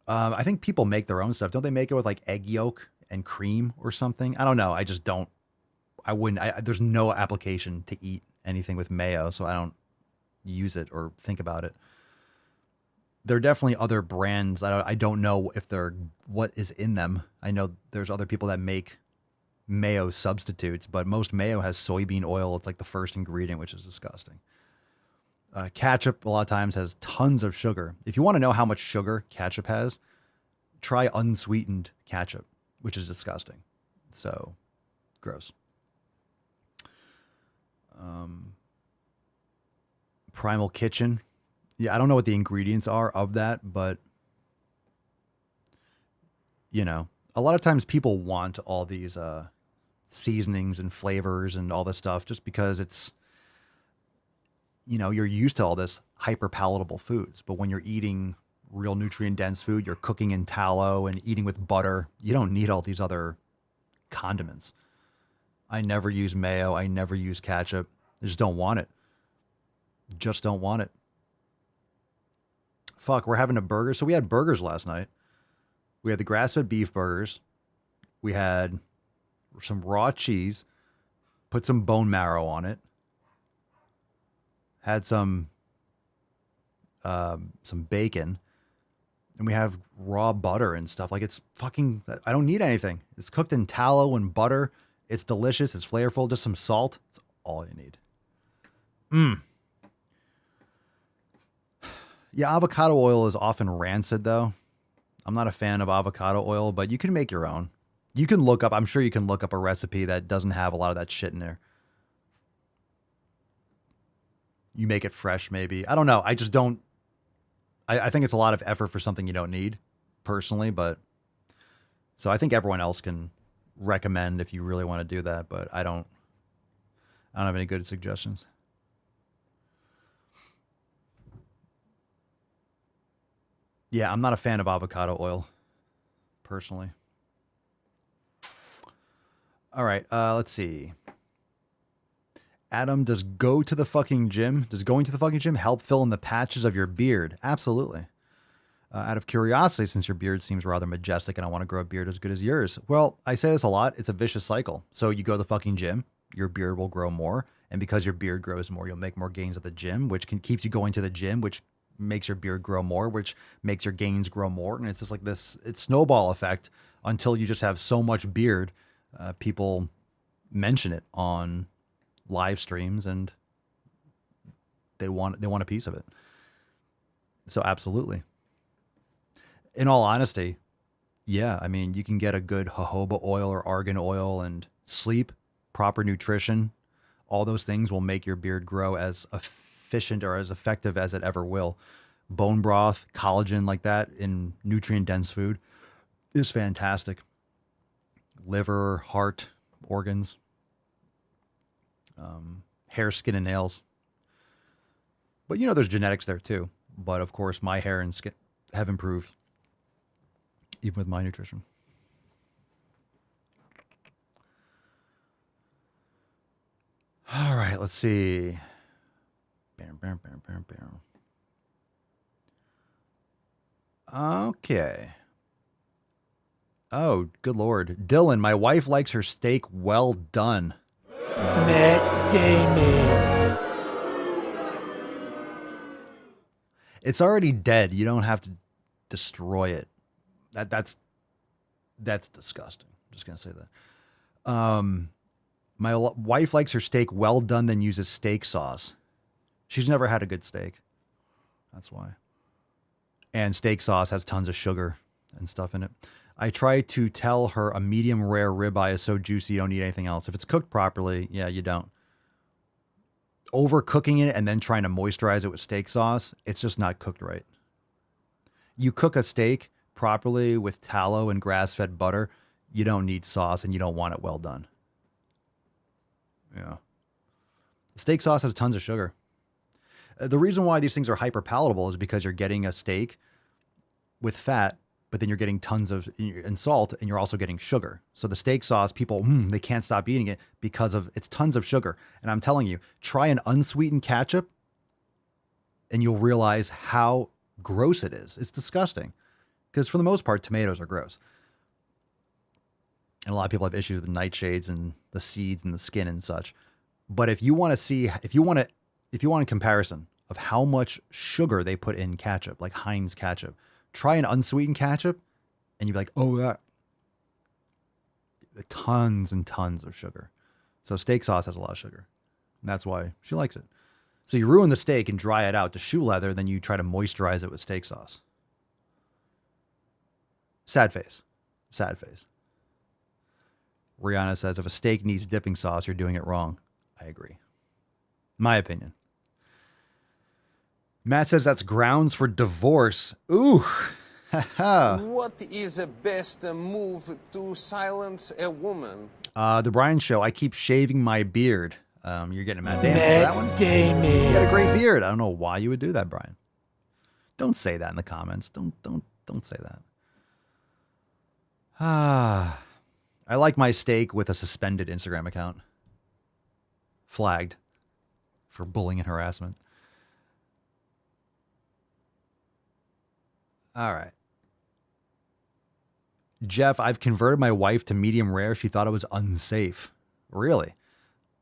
I think people make their own stuff. Don't they make it with like egg yolk and cream or something? I don't know. I just don't. I wouldn't. There's no application to eat anything with mayo, so I don't use it or think about it. There are definitely other brands. I don't know if they're what is in them. I know there's other people that make mayo substitutes, but most mayo has soybean oil. It's like the first ingredient, which is disgusting. Ketchup a lot of times has tons of sugar. If you want to know how much sugar ketchup has, try unsweetened ketchup, which is disgusting. So gross. Primal Kitchen. Yeah, I don't know what the ingredients are of that, but you know, a lot of times people want all these seasonings and flavors and all this stuff just because it's, you know, you're used to all this hyper palatable foods. But when you're eating real nutrient dense food, you're cooking in tallow and eating with butter, you don't need all these other condiments. I never use mayo. I never use ketchup. I just don't want it. Just don't want it. Fuck, we're having a burger. So we had burgers last night. We had the grass-fed beef burgers. We had some raw cheese. Put some bone marrow on it. Had some bacon. And we have raw butter and stuff. Like, it's fucking, I don't need anything. It's cooked in tallow and butter. It's delicious. It's flavorful. Just some salt. It's all you need. Yeah, avocado oil is often rancid, though. I'm not a fan of avocado oil, but you can make your own. You can look up, I'm sure you can look up a recipe that doesn't have a lot of that shit in there. You make it fresh, maybe. I don't know. I just don't. I think it's a lot of effort for something you don't need, personally, but so I think everyone else can recommend if you really want to do that, but I don't have any good suggestions. Yeah, I'm not a fan of avocado oil, personally. All right, let's see. Adam, does going to the fucking gym help fill in the patches of your beard? Absolutely. Out of curiosity, since your beard seems rather majestic and I want to grow a beard as good as yours. Well, I say this a lot. It's a vicious cycle. So you go to the fucking gym, your beard will grow more. And because your beard grows more, you'll make more gains at the gym, which keeps you going to the gym, which makes your beard grow more, which makes your gains grow more. And it's just like this, it's snowball effect until you just have so much beard. People mention it on live streams and they want a piece of it. So absolutely. In all honesty, yeah, I mean, you can get a good jojoba oil or argan oil and sleep, proper nutrition. All those things will make your beard grow as efficient or as effective as it ever will. Bone broth, collagen like that in nutrient dense food is fantastic. Liver, heart, organs, hair, skin, and nails. But you know, there's genetics there too. But of course, my hair and skin have improved even with my nutrition. All right, let's see. Okay. Oh, good Lord. Dylan, my wife likes her steak well done. Matt Damon. It's already dead. You don't have to destroy it. That's disgusting. I'm just going to say that. My wife likes her steak well done, then uses steak sauce. She's never had a good steak. That's why. And steak sauce has tons of sugar and stuff in it. I try to tell her a medium rare ribeye is so juicy you don't need anything else. If it's cooked properly, yeah, you don't. Overcooking it and then trying to moisturize it with steak sauce, it's just not cooked right. You cook a steak properly with tallow and grass-fed butter, you don't need sauce and you don't want it well done. Yeah. Steak sauce has tons of sugar. The reason why these things are hyper palatable is because you're getting a steak with fat, but then you're getting tons of and salt, and you're also getting sugar. So the steak sauce, people, they can't stop eating it because of it's tons of sugar. And I'm telling you, try an unsweetened ketchup, and you'll realize how gross it is. It's disgusting. Because for the most part, tomatoes are gross. And a lot of people have issues with nightshades and the seeds and the skin and such. But if you want to see, if you want a comparison of how much sugar they put in ketchup, like Heinz ketchup, try an unsweetened ketchup and you'd be like, oh, that. Tons and tons of sugar. So steak sauce has a lot of sugar. And that's why she likes it. So you ruin the steak and dry it out to shoe leather, then you try to moisturize it with steak sauce. Sad face. Sad face. Rihanna says, if a steak needs dipping sauce, you're doing it wrong. I agree. My opinion. Matt says that's grounds for divorce. Ooh. What is the best move to silence a woman? The Brian Show. I keep shaving my beard. You're getting a Matt Damon for that one? Damon. You got a great beard. I don't know why you would do that, Brian. Don't say that in the comments. Don't say that. I like my steak with a suspended Instagram account. Flagged for bullying and harassment. All right. Jeff, I've converted my wife to medium rare. She thought it was unsafe. Really?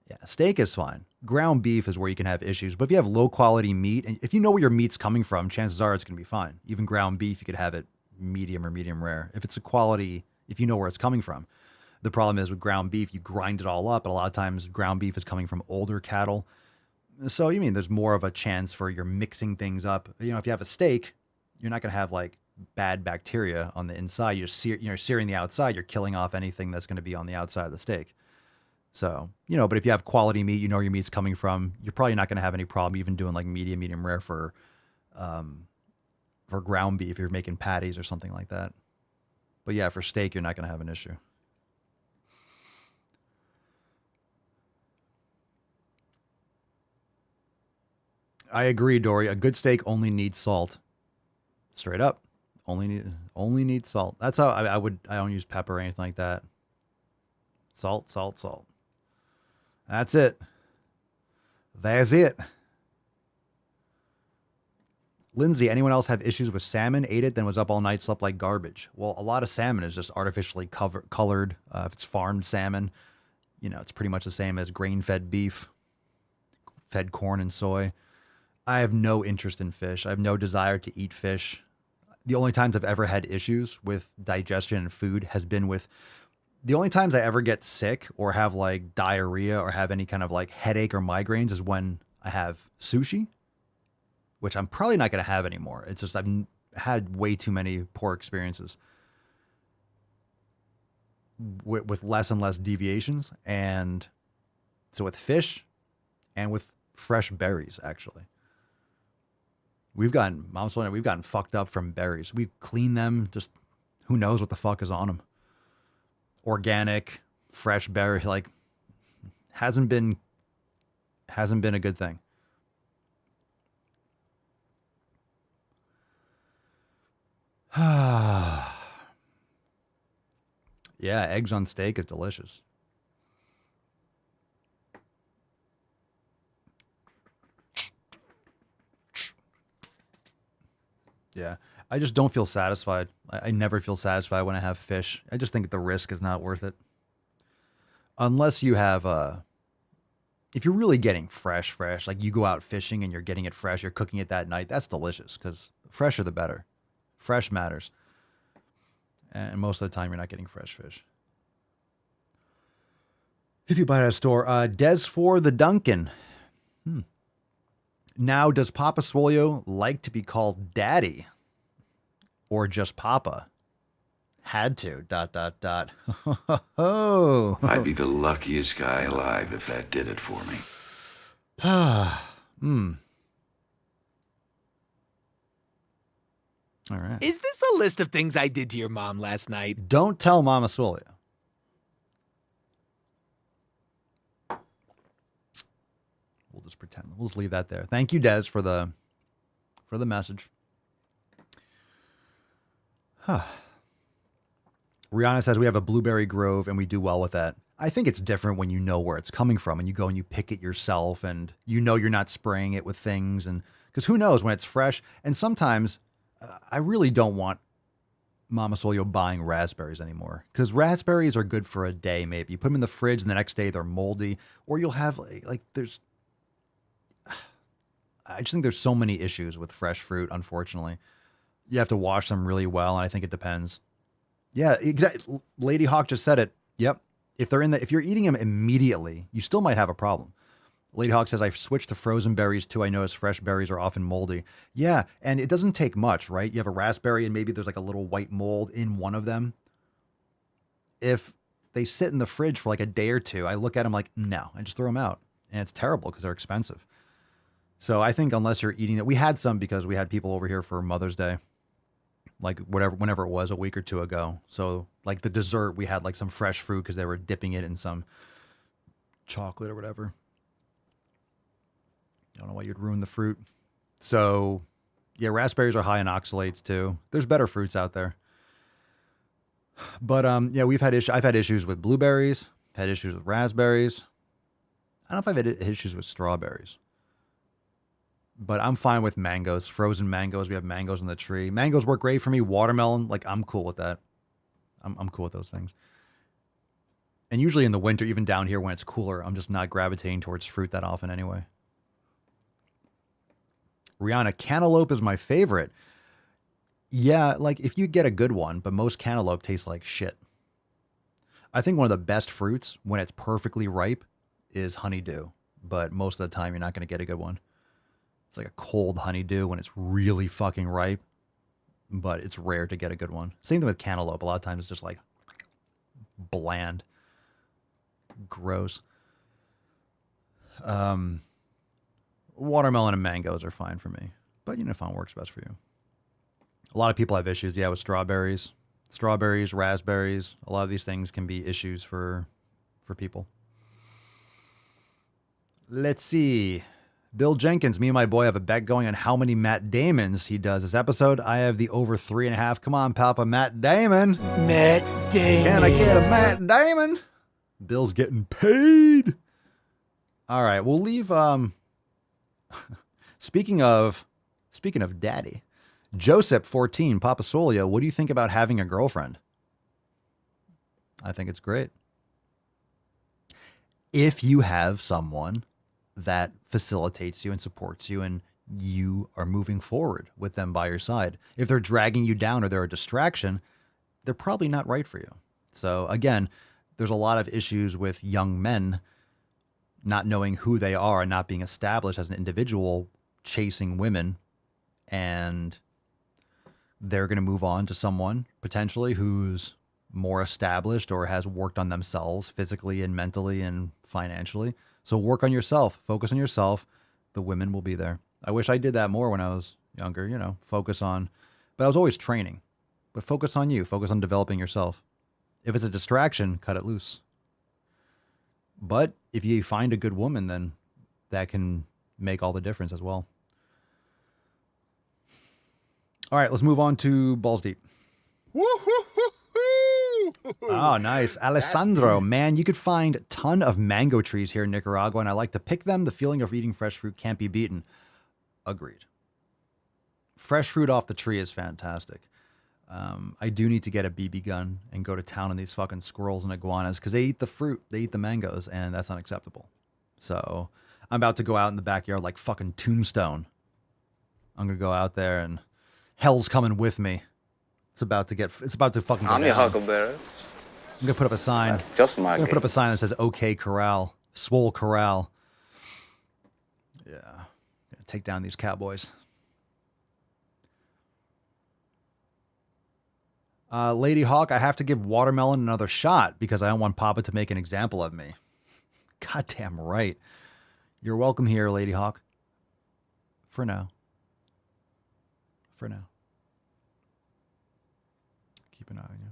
Yeah, steak is fine. Ground beef is where you can have issues. But if you have low quality meat, and if you know where your meat's coming from, chances are it's going to be fine. Even ground beef, you could have it medium or medium rare. If it's a quality, if you know where it's coming from. The problem is with ground beef, you grind it all up. And a lot of times ground beef is coming from older cattle. So you mean there's more of a chance for you're mixing things up. You know, if you have a steak, you're not going to have like bad bacteria on the inside. You're searing the outside. You're killing off anything that's going to be on the outside of the steak. So, you know, but if you have quality meat, you know where your meat's coming from, you're probably not going to have any problem even doing like medium rare for ground beef if you're making patties or something like that. But yeah, for steak, you're not going to have an issue. I agree, Dory. A good steak only needs salt. Straight up. Only needs salt. That's how I don't use pepper or anything like that. Salt. That's it. That's it. Lindsay, anyone else have issues with salmon? Ate it, then was up all night, slept like garbage. Well, a lot of salmon is just artificially colored. If it's farmed salmon, you know, it's pretty much the same as grain-fed beef, fed corn and soy. I have no interest in fish. I have no desire to eat fish. The only times I've ever had issues with digestion and food has been with the only times I ever get sick or have like diarrhea or have any kind of like headache or migraines is when I have sushi, which I'm probably not going to have anymore. It's just I've had way too many poor experiences with less and less deviations. And so with fish and with fresh berries, actually. We've gotten fucked up from berries. We clean them, just who knows what the fuck is on them. Organic, fresh berry, like hasn't been a good thing. Yeah, eggs on steak is delicious. Yeah. I just don't feel satisfied. I never feel satisfied when I have fish. I just think the risk is not worth it. Unless you have if you're really getting fresh, like you go out fishing and you're getting it fresh, you're cooking it that night, that's delicious because fresher the better. Fresh matters. And most of the time you're not getting fresh fish. If you buy it at a store, Des for the Duncan. Now, does Papa Swolio like to be called Daddy? Or just Papa? Had to, ... Oh. I'd be the luckiest guy alive if that did it for me. All right. Is this a list of things I did to your mom last night? Don't tell Mama Swolio. We'll just pretend. We'll just leave that there. Thank you, Des, for the message. Rihanna says we have a blueberry grove and we do well with that. I think it's different when you know where it's coming from and you go and you pick it yourself and you know you're not spraying it with things, and because who knows when it's fresh. And sometimes I really don't want Mama Swolio buying raspberries anymore, because raspberries are good for a day maybe. You put them in the fridge and the next day they're moldy, or you'll have I just think there's so many issues with fresh fruit, unfortunately. You have to wash them really well, and I think it depends. Yeah, exactly. Lady Hawk just said it. Yep. If you're eating them immediately, you still might have a problem. Lady Hawk says, I've switched to frozen berries too. I notice fresh berries are often moldy. Yeah, and it doesn't take much, right? You have a raspberry and maybe there's like a little white mold in one of them. If they sit in the fridge for like a day or two, I look at them like, no, I just throw them out. And it's terrible because they're expensive. So I think unless you're eating it, we had some because we had people over here for Mother's Day. Like whenever it was, a week or two ago. So like the dessert, we had like some fresh fruit because they were dipping it in some chocolate or whatever. I don't know why you'd ruin the fruit. So yeah, raspberries are high in oxalates too. There's better fruits out there. But yeah, I've had issues with blueberries, had issues with raspberries. I don't know if I've had issues with strawberries. But I'm fine with mangoes, frozen mangoes. We have mangoes on the tree. Mangoes work great for me. Watermelon, like I'm cool with that. I'm cool with those things. And usually in the winter, even down here when it's cooler, I'm just not gravitating towards fruit that often anyway. Rihanna, cantaloupe is my favorite. Yeah, like if you get a good one, but most cantaloupe tastes like shit. I think one of the best fruits when it's perfectly ripe is honeydew. But most of the time, you're not going to get a good one. It's like a cold honeydew when it's really fucking ripe, but it's rare to get a good one. Same thing with cantaloupe. A lot of times it's just like bland, gross. Watermelon and mangoes are fine for me, but uniform works best for you. A lot of people have issues, with strawberries, raspberries. A lot of these things can be issues for people. Let's see. Bill Jenkins, me and my boy have a bet going on how many Matt Damons he does this episode. I have the over 3.5. Come on, Papa, Matt Damon. Matt Damon. Can I get a Matt Damon? Bill's getting paid. All right, we'll leave. Speaking of daddy, Joseph 14, Papa Swolio, what do you think about having a girlfriend? I think it's great. If you have someone that facilitates you and supports you and you are moving forward with them by your side. If they're dragging you down or they're a distraction, they're probably not right for you. So again, there's a lot of issues with young men not knowing who they are and not being established as an individual, chasing women, and they're going to move on to someone potentially who's more established or has worked on themselves physically and mentally and financially. So work on yourself, focus on yourself. The women will be there. I wish I did that more when I was younger, focus on, but I was always training, but focus on you, focus on developing yourself. If it's a distraction, cut it loose. But if you find a good woman, then that can make all the difference as well. All right, let's move on to Balls Deep. Oh, nice. Alessandro, man, you could find a ton of mango trees here in Nicaragua, and I like to pick them. The feeling of eating fresh fruit can't be beaten. Agreed. fresh fruit off the tree is fantastic. I do need to get a BB gun and go to town on these fucking squirrels and iguanas because they eat the fruit, they eat the mangoes, and that's unacceptable. So I'm about to go out in the backyard like fucking Tombstone. I'm gonna go out there and hell's coming with me. It's about to fucking go I'm your down. huckleberry. I'm gonna put up a sign. Just I'm my gonna put up a sign that says "OK Corral, Swole Corral." Yeah, gonna take down these cowboys. Lady Hawk, I have to give Watermelon another shot because I don't want Papa to make an example of me. Goddamn right. You're welcome here, Lady Hawk. For now. For now. Keep an eye on you.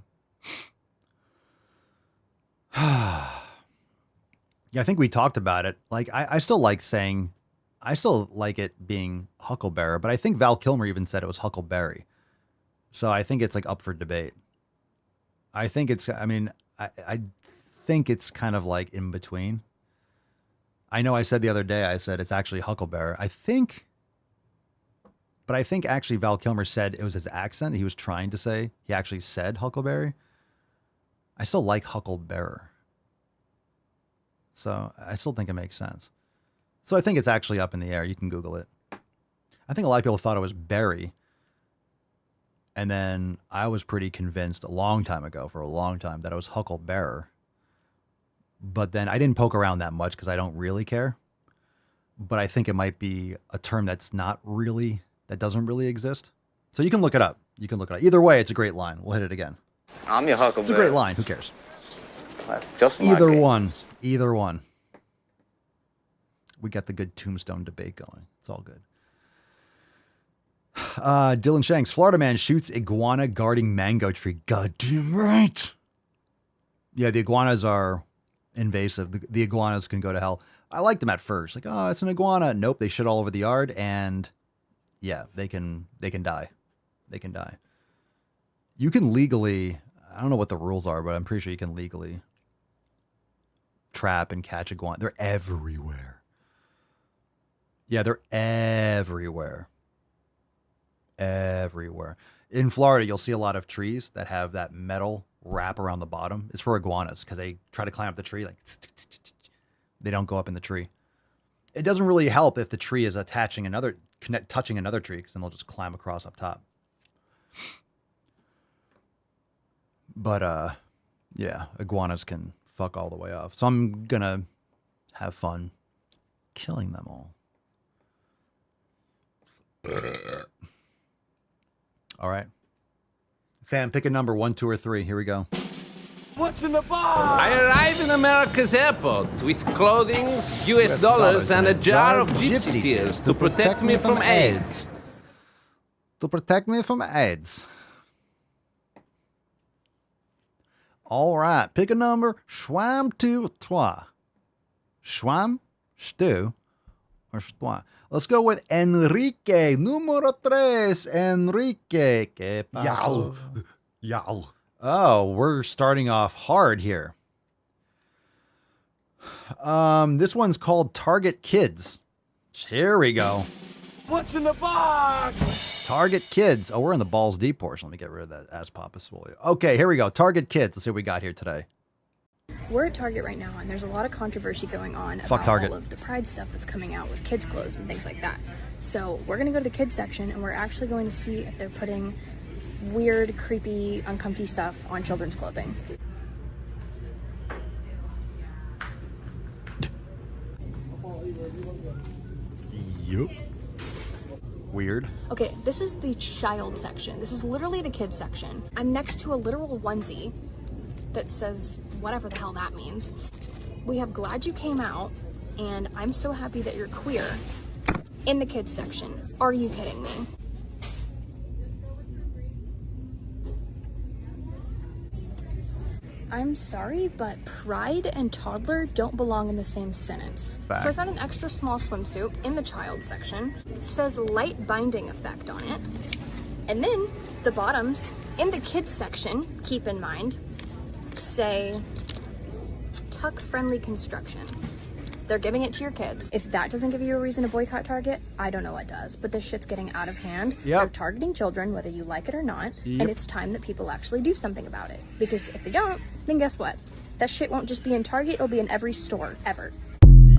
Yeah, I think we talked about it. Like, I still like saying, I still like it being Huckleberry, but I think Val Kilmer even said it was Huckleberry. So I think it's like up for debate. I think it's, I mean, I think it's kind of like in between. I know I said the other day, I said it's actually Huckleberry. I think actually Val Kilmer said it was his accent. He was trying to say, he actually said Huckleberry. I still like Hucklebearer. So I still think it makes sense. So I think it's actually up in the air. You can Google it. I think a lot of people thought it was Berry. And then I was pretty convinced a long time ago, for a long time, that it was Hucklebearer. But then I didn't poke around that much because I don't really care. But I think it might be a term that's not really, that doesn't really exist. So you can look it up. You can look it up. Either way, it's a great line. We'll hit it again. I'm your huckleberry. It's a great line. Who cares? Just Either one. Either one. We got the good Tombstone debate going. It's all good. Dylan Shanks, Florida man shoots iguana guarding mango tree. Goddamn right. Yeah, the iguanas are invasive. The iguanas can go to hell. I liked them at first. Like, oh, it's an iguana. Nope, they shit all over the yard, and yeah, they can die. They can die. You can legally, I don't know what the rules are, but I'm pretty sure you can legally trap and catch iguana. They're everywhere. Yeah, they're everywhere. Everywhere. In Florida, you'll see a lot of trees that have that metal wrap around the bottom. It's for iguanas because they try to climb up the tree. Like, they don't go up in the tree. It doesn't really help if the tree is touching another tree, because then they'll just climb across up top. But, yeah, iguanas can fuck all the way off. So I'm going to have fun killing them all. All right. Fan, pick a number, 1, 2, or 3. Here we go. What's in the box? I arrived in America's airport with clothing, US dollars, and a jar of gypsy tears to protect me from AIDS. To protect me from AIDS. All right. Pick a number. Schwam, 2, 3. Schwam, stu, or trois. Let's go with Enrique. Número 3. Enrique. Yow. Yow. Oh, we're starting off hard here. This one's called Target Kids. Here we go. What's in the box? Target Kids. Oh, we're in the balls deep portion. Let me get rid of that as Papa Swole. Okay, here we go. Target Kids. Let's see what we got here today. We're at Target right now, and there's a lot of controversy going on Fuck about Target. all of the Pride stuff that's coming out with kids' clothes and things like that. So we're going to go to the kids section, and we're actually going to see if they're putting weird, creepy, uncomfy stuff on children's clothing. Yup. Weird. Okay, this is the child section. This is literally the kids section. I'm next to a literal onesie that says whatever the hell that means. We have Glad You Came Out and I'm So Happy That You're Queer in the kids section. Are you kidding me? I'm sorry, but pride and toddler don't belong in the same sentence. Fact. So I found an extra small swimsuit in the child section. It says light binding effect on it. And then the bottoms in the kids section, keep in mind, say tuck friendly construction. They're giving it to your kids. If that doesn't give you a reason to boycott Target, I don't know what does. But this shit's getting out of hand. Yep. They're targeting children, whether you like it or not. Yep. And it's time that people actually do something about it. Because if they don't, then guess what? That shit won't just be in Target, it'll be in every store, ever.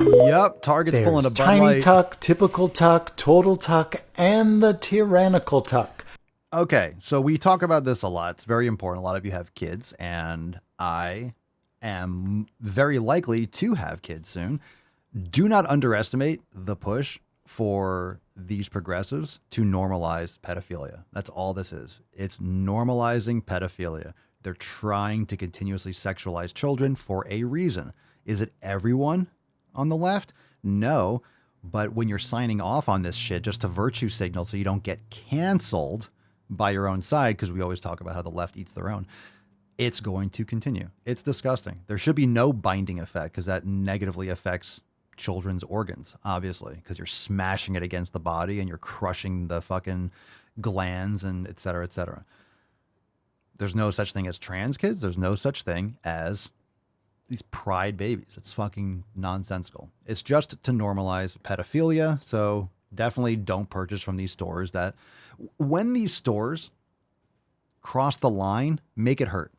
Yep, Target's pulling a Bud Tiny Light. Tuck, Typical Tuck, Total Tuck, and the Tyrannical Tuck. Okay, so we talk about this a lot. It's very important. A lot of you have kids, and I am very likely to have kids soon. Do not underestimate the push for these progressives to normalize pedophilia. That's all this is. It's normalizing pedophilia. They're trying to continuously sexualize children for a reason. Is it everyone on the left? No. But when you're signing off on this shit just to virtue signal so you don't get canceled by your own side, because we always talk about how the left eats their own, it's going to continue. It's disgusting. There should be no binding effect because that negatively affects children's organs, obviously, because you're smashing it against the body and you're crushing the fucking glands and et cetera, et cetera. There's no such thing as trans kids. There's no such thing as these pride babies. It's fucking nonsensical. It's just to normalize pedophilia. So definitely don't purchase from these stores that when these stores cross the line, make it hurt.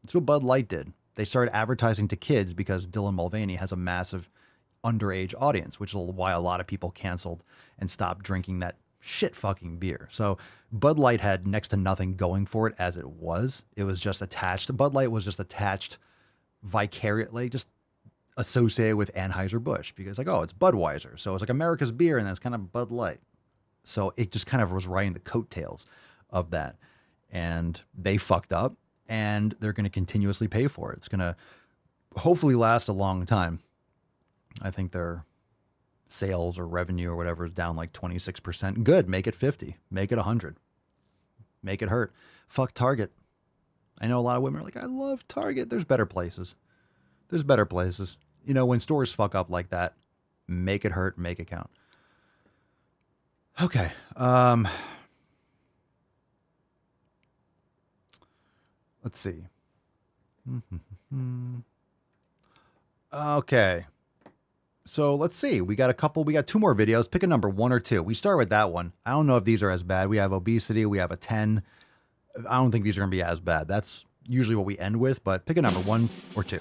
That's what Bud Light did. They started advertising to kids because Dylan Mulvaney has a massive underage audience, which is why a lot of people canceled and stopped drinking that shit fucking beer. So Bud Light had next to nothing going for it as it was. It was just attached. Bud Light was just attached vicariously, just associated with Anheuser-Busch because like, oh, it's Budweiser. So it's like America's beer and that's kind of Bud Light. So it just kind of was riding the coattails of that. And they fucked up and they're going to continuously pay for it. It's going to hopefully last a long time. I think their sales or revenue or whatever is down like 26%. Good. Make it 50. Make it 100. Make it hurt. Fuck Target. I know a lot of women are like, I love Target. There's better places. There's better places. You know, when stores fuck up like that, make it hurt, make it count. Okay. Let's see. Okay. So let's see. We got two more videos. Pick a number, 1 or 2. We start with that one. I don't know if these are as bad. We have obesity. We have a 10. I don't think these are going to be as bad. That's usually what we end with, but pick a number, 1 or 2.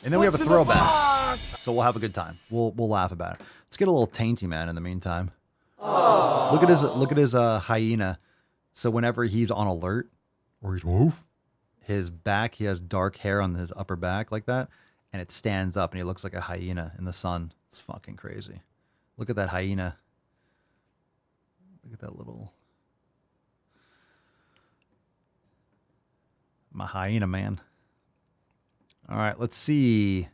And then we have a throwback. So we'll have a good time. We'll laugh about it. Let's get a little tainty man in the meantime. Aww. Look at his hyena. So whenever he's on alert or he's woof, his back, he has dark hair on his upper back like that, and it stands up and he looks like a hyena in the sun. It's fucking crazy. Look at that hyena. Look at that little my hyena man. All right, let's see.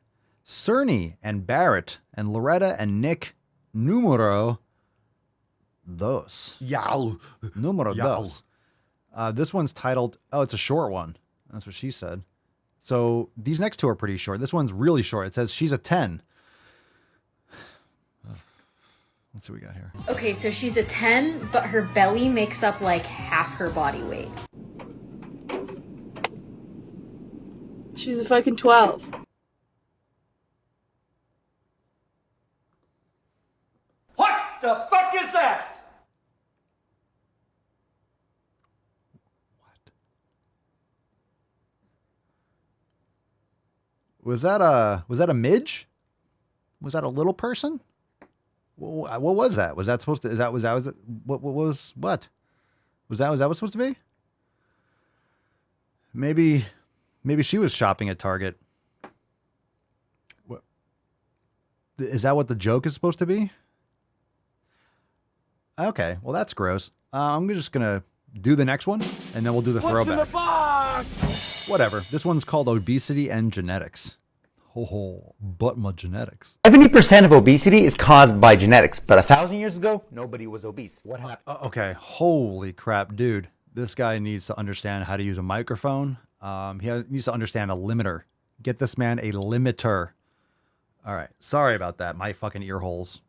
Cerny and Barrett and Loretta and Nick, numero dos. Yow. Numero dos. This one's titled, oh, it's a short one. That's what she said. So these next two are pretty short. This one's really short. It says she's a 10. Let's see what we got here. Okay, so she's a 10, but her belly makes up like half her body weight. She's a fucking 12. What the fuck is that? Was that a midge? Was that a little person? What was that? Was that supposed to? Was that what was what? Was that what supposed to be? Maybe she was shopping at Target. What? Is that what the joke is supposed to be? Okay, well that's gross. I'm just gonna do the next one, and then we'll do the throwback. What's in the box? Whatever. This one's called Obesity and Genetics. Oh, but my genetics. 70% of obesity is caused by genetics, but 1,000 years ago, nobody was obese. What happened? Okay, holy crap, dude. This guy needs to understand how to use a microphone. He needs to understand a limiter. Get this man a limiter. All right, sorry about that. My fucking ear holes.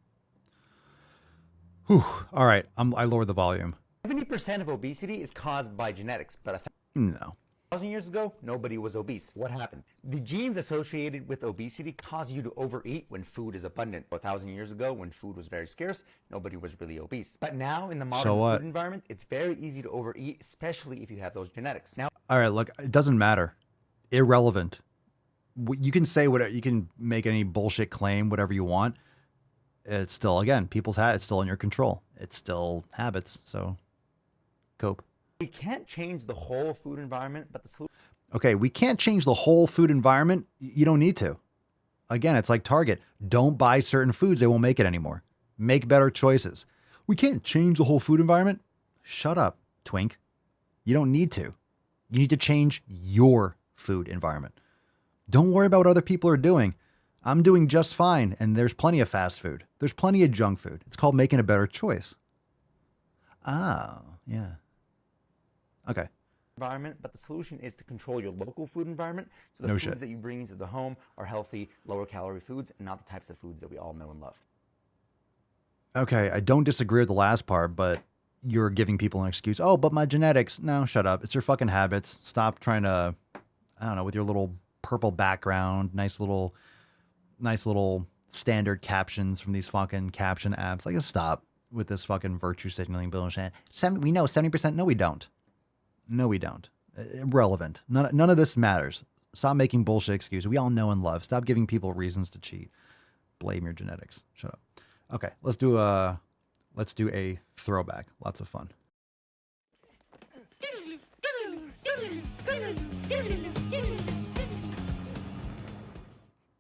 Whew. All right, I lowered the volume. 70% of obesity is caused by genetics, but no. 1,000 years ago, nobody was obese. What happened? The genes associated with obesity cause you to overeat when food is abundant. 1,000 years ago, when food was very scarce, nobody was really obese. But now, in the modern food environment, it's very easy to overeat, especially if you have those genetics. Now, all right, look, it doesn't matter. Irrelevant. You can say whatever, you can make any bullshit claim, whatever you want. It's still, again, it's still in your control. It's still habits, so cope. We can't change the whole food environment, but the solution... Okay, we can't change the whole food environment. You don't need to. Again, it's like Target. Don't buy certain foods. They won't make it anymore. Make better choices. We can't change the whole food environment. Shut up, twink. You don't need to. You need to change your food environment. Don't worry about what other people are doing. I'm doing just fine, and there's plenty of fast food. There's plenty of junk food. It's called making a better choice. Ah, yeah. Okay. Environment, but the solution is to control your local food environment. So the foods that you bring into the home are healthy, lower calorie foods, and not the types of foods that we all know and love. Okay, I don't disagree with the last part, but you're giving people an excuse. Oh, but my genetics. No, shut up. It's your fucking habits. Stop trying to, I don't know, with your little purple background, nice little standard captions from these fucking caption apps. Like, just stop with this fucking virtue signaling bullshit. We know 70%. No, we don't. No, we don't. Irrelevant. None of this matters. Stop making bullshit excuses. We all know and love. Stop giving people reasons to cheat. Blame your genetics. Shut up. Okay, let's do a throwback. Lots of fun.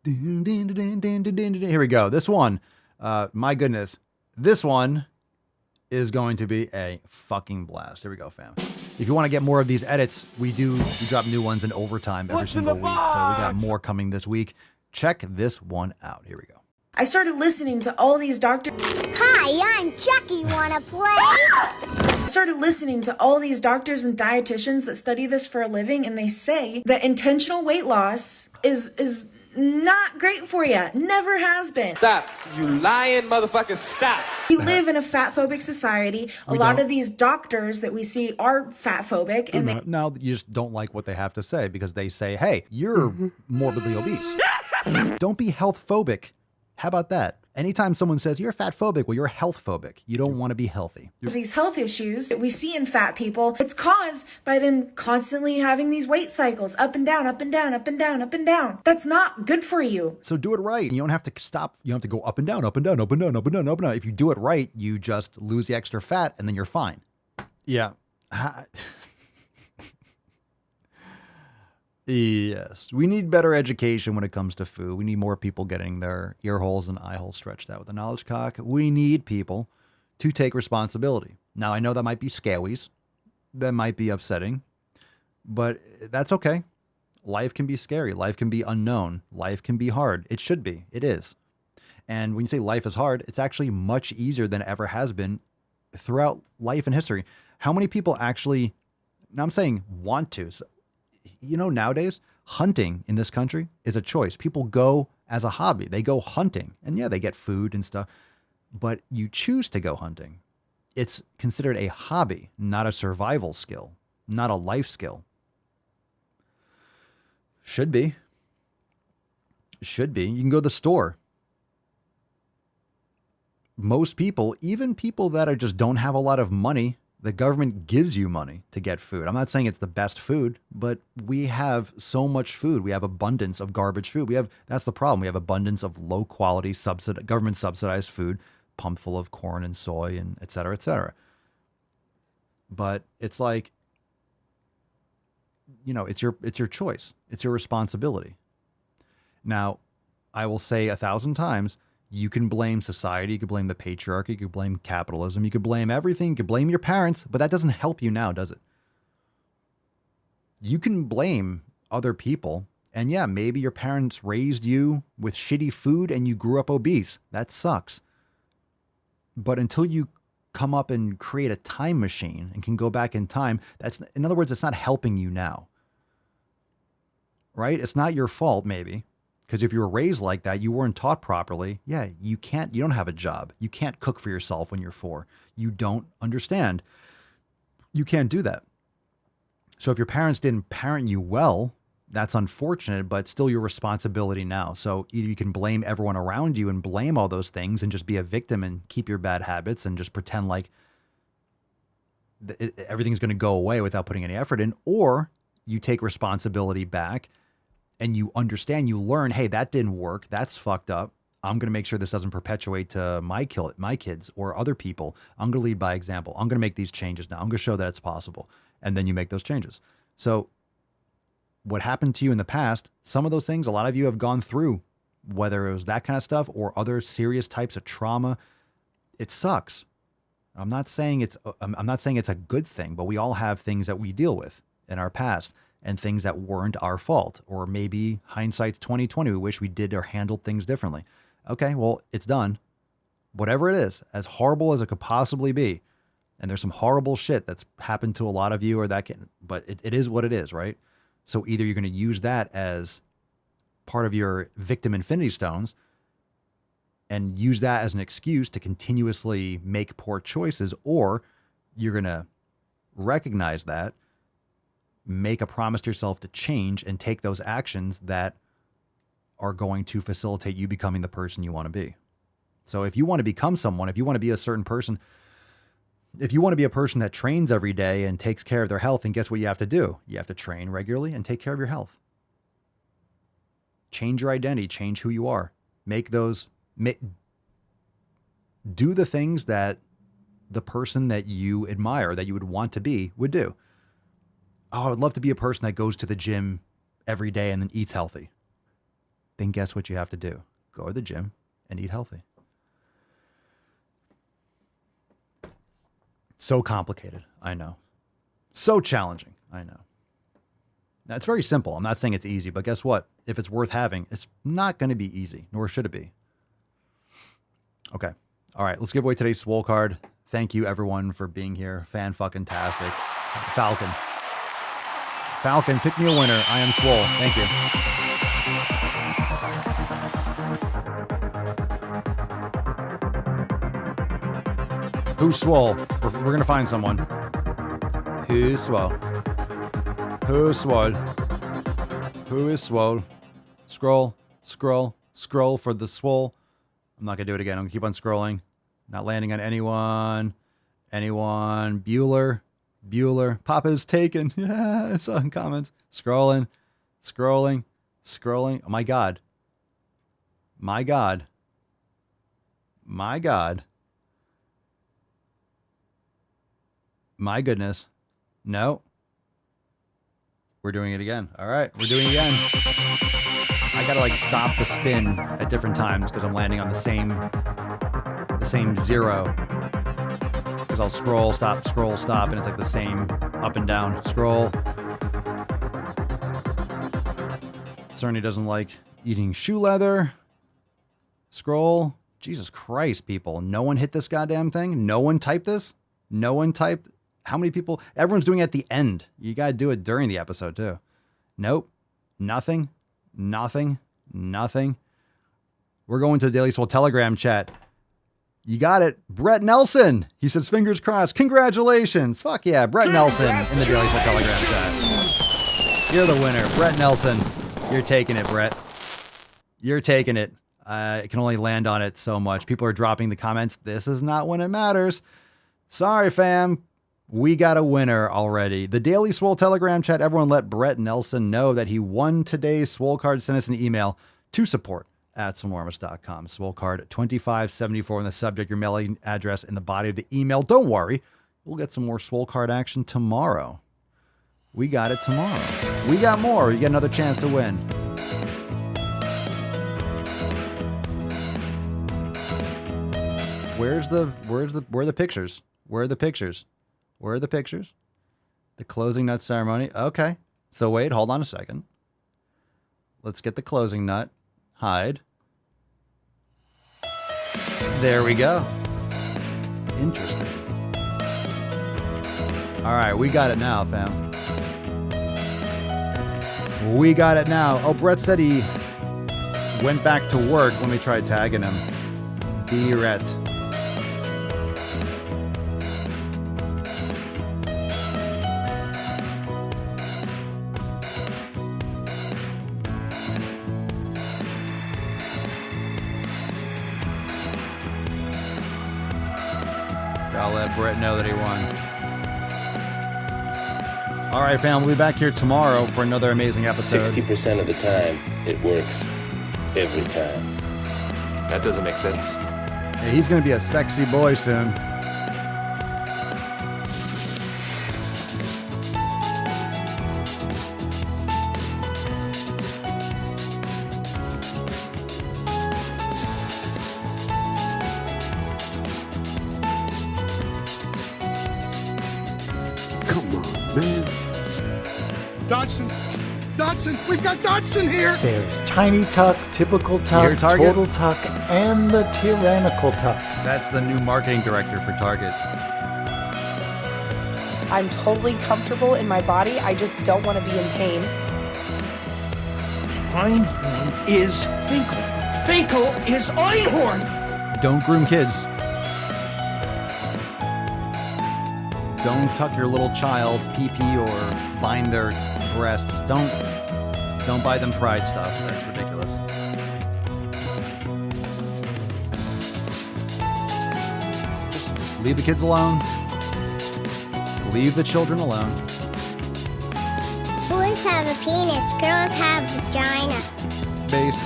Here we go. This one, my goodness, this one is going to be a fucking blast. Here we go, fam. If you want to get more of these edits, we drop new ones in overtime every single week. So we got more coming this week. Check this one out. Here we go. I started listening to all these doctors. Hi, I'm Chucky. Wanna play? I started listening to all these doctors and dietitians that study this for a living, and they say that intentional weight loss is not great for you. Never has been. Stop. You lying motherfucker. Stop. We live in a fat-phobic society. A lot of these doctors that we see are fat-phobic. And now you just don't like what they have to say because they say, hey, you're morbidly obese. Don't be health-phobic. How about that? Anytime someone says you're fat phobic, well, you're health phobic. You don't want to be healthy. These health issues that we see in fat people, it's caused by them constantly having these weight cycles up and down, up and down, up and down, up and down. That's not good for you. So do it right. You don't have to stop. You don't have to go up and down, up and down, up and down, up and down, up and down. If you do it right, you just lose the extra fat and then you're fine. Yeah. Yes, we need better education when it comes to food. We need more people getting their ear holes and eye holes stretched out with a knowledge cock. We need people to take responsibility. Now, I know that might be scawies. That might be upsetting, but that's okay. Life can be scary. Life can be unknown. Life can be hard. It should be. It is. And when you say life is hard, it's actually much easier than it ever has been throughout life and history. How many people actually, now I'm saying want to, you know, nowadays, hunting in this country is a choice. People go as a hobby. They go hunting. And yeah, they get food and stuff. But you choose to go hunting. It's considered a hobby, not a survival skill, not a life skill. Should be. Should be. You can go to the store. Most people, even people that are just don't have a lot of money, the government gives you money to get food. I'm not saying it's the best food, but we have so much food. We have abundance of garbage food. That's the problem. We have abundance of low quality government subsidized food, pumped full of corn and soy and et cetera, et cetera. But it's like, you know, it's your choice. It's your responsibility. Now, I will say 1,000 times, you can blame society, you could blame the patriarchy, you could blame capitalism, you could blame everything, you could blame your parents, but that doesn't help you now, does it? You can blame other people, and yeah, maybe your parents raised you with shitty food and you grew up obese. That sucks. But until you come up and create a time machine and can go back in time, in other words, it's not helping you now. Right? It's not your fault, maybe. Because if you were raised like that, you weren't taught properly. Yeah, you don't have a job. You can't cook for yourself when you're 4. You don't understand. You can't do that. So if your parents didn't parent you well, that's unfortunate, but still your responsibility now. So either you can blame everyone around you and blame all those things and just be a victim and keep your bad habits and just pretend like everything's going to go away without putting any effort in, or you take responsibility back and you understand, you learn, hey, that didn't work. That's fucked up. I'm going to make sure this doesn't perpetuate to my kids or other people. I'm going to lead by example. I'm going to make these changes now. I'm going to show that it's possible. And then you make those changes. So what happened to you in the past, some of those things, a lot of you have gone through, whether it was that kind of stuff or other serious types of trauma. It sucks. I'm not saying it's a good thing, but we all have things that we deal with in our past and things that weren't our fault, or maybe hindsight's 2020. We wish we did or handled things differently. Okay, well, it's done. Whatever it is, as horrible as it could possibly be, and there's some horrible shit that's happened to a lot of you, or that can, but it is what it is, right? So either you're going to use that as part of your victim infinity stones and use that as an excuse to continuously make poor choices, or you're going to recognize that, make a promise to yourself to change and take those actions that are going to facilitate you becoming the person you want to be. So if you want to become someone, if you want to be a certain person, if you want to be a person that trains every day and takes care of their health, and guess what you have to do? You have to train regularly and take care of your health. Change your identity, change who you are. Do the things that the person that you admire, that you would want to be, would do. Oh, I would love to be a person that goes to the gym every day and then eats healthy. Then guess what you have to do? Go to the gym and eat healthy. So complicated, I know. So challenging, I know. Now, it's very simple. I'm not saying it's easy, but guess what? If it's worth having, it's not going to be easy, nor should it be. Okay. All right, let's give away today's Swole card. Thank you, everyone, for being here. Fan-fucking-tastic. Falcon, pick me a winner. I am Swole. Thank you. Who's Swole? We're going to find someone. Who's Swole? Who's Swole? Who is Swole? Scroll for the Swole. I'm not going to do it again. I'm going to keep on scrolling. Not landing on anyone. Bueller. Papa's taken. Yeah, I saw in comments. Scrolling. Oh, my God. My goodness. No. We're doing it again. All right, we're doing it again. I gotta like stop the spin at different times because I'm landing on the same zero. Because I'll scroll, stop, and it's like the same up and down. Scroll. Cerny doesn't like eating shoe leather. Scroll. Jesus Christ, people. No one hit this goddamn thing? No one typed this? No one typed? How many people? Everyone's doing it at the end. You gotta do it during the episode too. Nope. Nothing. We're going to the Daily Swole Telegram chat. You got it. Brett Nelson. He says, fingers crossed. Congratulations. Fuck yeah. Brett Nelson in the Daily Swole Telegram chat. You're the winner. Brett Nelson. You're taking it, Brett. You're taking it. I can only land on it so much. People are dropping the comments. This is not when it matters. Sorry, fam. We got a winner already. The Daily Swole Telegram chat. Everyone let Brett Nelson know that he won today's Swole card. Send us an email to support@swolenormous.com. Swole card 2574 in the subject, your mailing address in the body of the email. Don't worry. We'll get some more Swole card action tomorrow. We got it tomorrow. We got more. You get another chance to win. Where are the pictures? Where are the pictures? Where are the pictures? The closing nut ceremony. Okay. So wait, hold on a second. Let's get the closing nut. Hide. There we go. Interesting. All right, we got it now, fam. We got it now. Oh, Brett said he went back to work. Let me try tagging him. Brett. I'll let Brett know that he won. All right, fam, we'll be back here tomorrow for another amazing episode. 60% of the time, it works every time. That doesn't make sense. Hey, he's going to be a sexy boy soon. Come on, man. Dodson, we've got Dodson here. There's Tiny Tuck, Typical Tuck, Total Tuck, and the Tyrannical Tuck. That's the new marketing director for Target. I'm totally comfortable in my body. I just don't want to be in pain. Einhorn is Finkel. Finkel is Einhorn. Don't groom kids. Don't tuck your little child's pee-pee or bind their breasts. Don't buy them Pride stuff. That's ridiculous. Just leave the kids alone. Leave the children alone. Boys have a penis, girls have vagina. Base.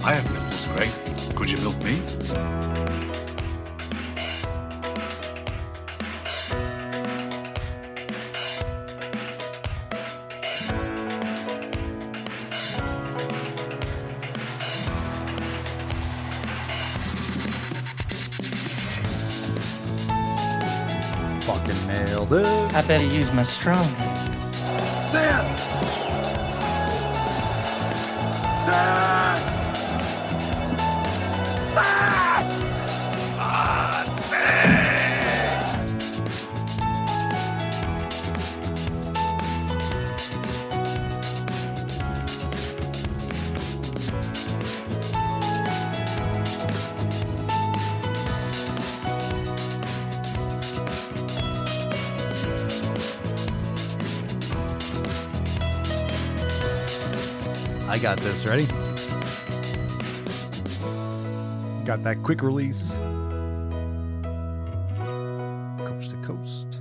I have nipples, Greg. Could you milk me? Fucking nailed it. I better use my strong. Sand! Sand! Sand! I got this. Ready? Got that quick release. Coast to coast.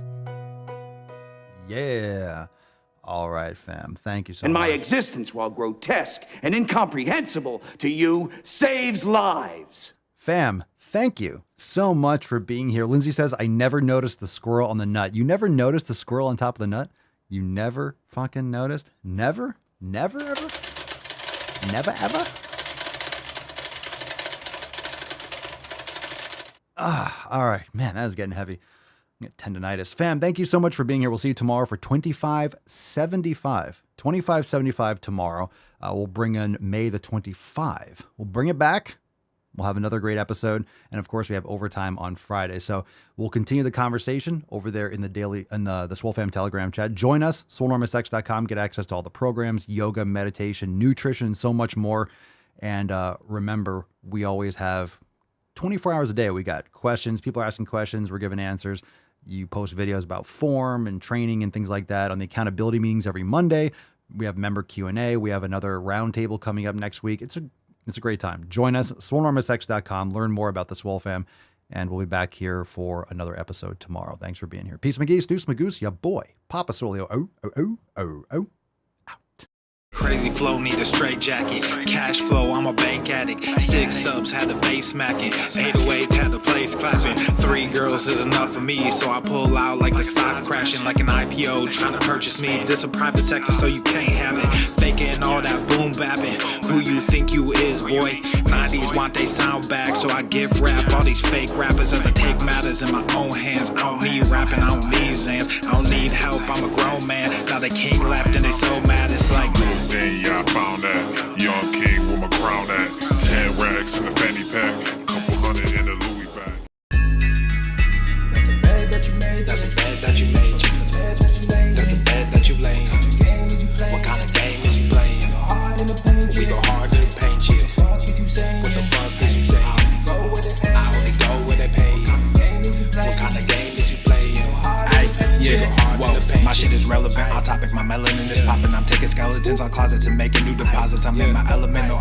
Yeah. All right, fam. Thank you so much. And my existence, while grotesque and incomprehensible to you, saves lives. Fam, thank you so much for being here. Lindsay says, I never noticed the squirrel on the nut. You never noticed the squirrel on top of the nut? You never fucking noticed? Never? Never ever? Never ever? All right. Man, that is getting heavy. I get tendonitis. Fam, thank you so much for being here. We'll see you tomorrow for 2575. 2575 tomorrow. We'll bring in May the 25. We'll bring it back. We'll have another great episode. And of course, we have overtime on Friday. So we'll continue the conversation over there in the Swole Fam Telegram chat. Join us, swolenormousx.com. Get access to all the programs, yoga, meditation, nutrition, and so much more. And remember, we always have 24 hours a day. We got questions. People are asking questions. We're giving answers. You post videos about form and training and things like that on the accountability meetings every Monday. We have member Q&A. We have another roundtable coming up next week. It's a great time. Join us, swolenormousx.com. Learn more about the Swole Fam, and we'll be back here for another episode tomorrow. Thanks for being here. Peace, McGee, Deuce, Magoose, ya boy, Papa Solio. Oh. Crazy flow, need a straight jacket. Cash flow, I'm a bank addict. 6 subs, had the bass smacking. 808, had the place clapping. 3 girls is enough for me, so I pull out like the stock crashing. Like an IPO, trying to purchase me. This a private sector, so you can't have it. Faking all that boom bapping. Who you think you is, boy? 90s want they sound back, so I give rap all these fake rappers as I take matters in my own hands. I don't need rapping, I don't need Zans. I don't need help, I'm a grown man. Now they king left and they so mad, it's like... Yeah, I found that. Young king with my crown at. 10 racks in the fanny pack. Couple hundred in the Louis bag. That's a bed that you made. That's a bed that you made. That's a bed that you made. That's a bed that you laid. What kind of game is you playing? We go hard in the paint you. What the fuck is you saying? I only go where they pay. What kind of game is you playing? Yeah, whoa, my shit is relevant. Off topic, my melanin is popping. I'm taking skeletons on closets and making new deposits. I'm in my element, no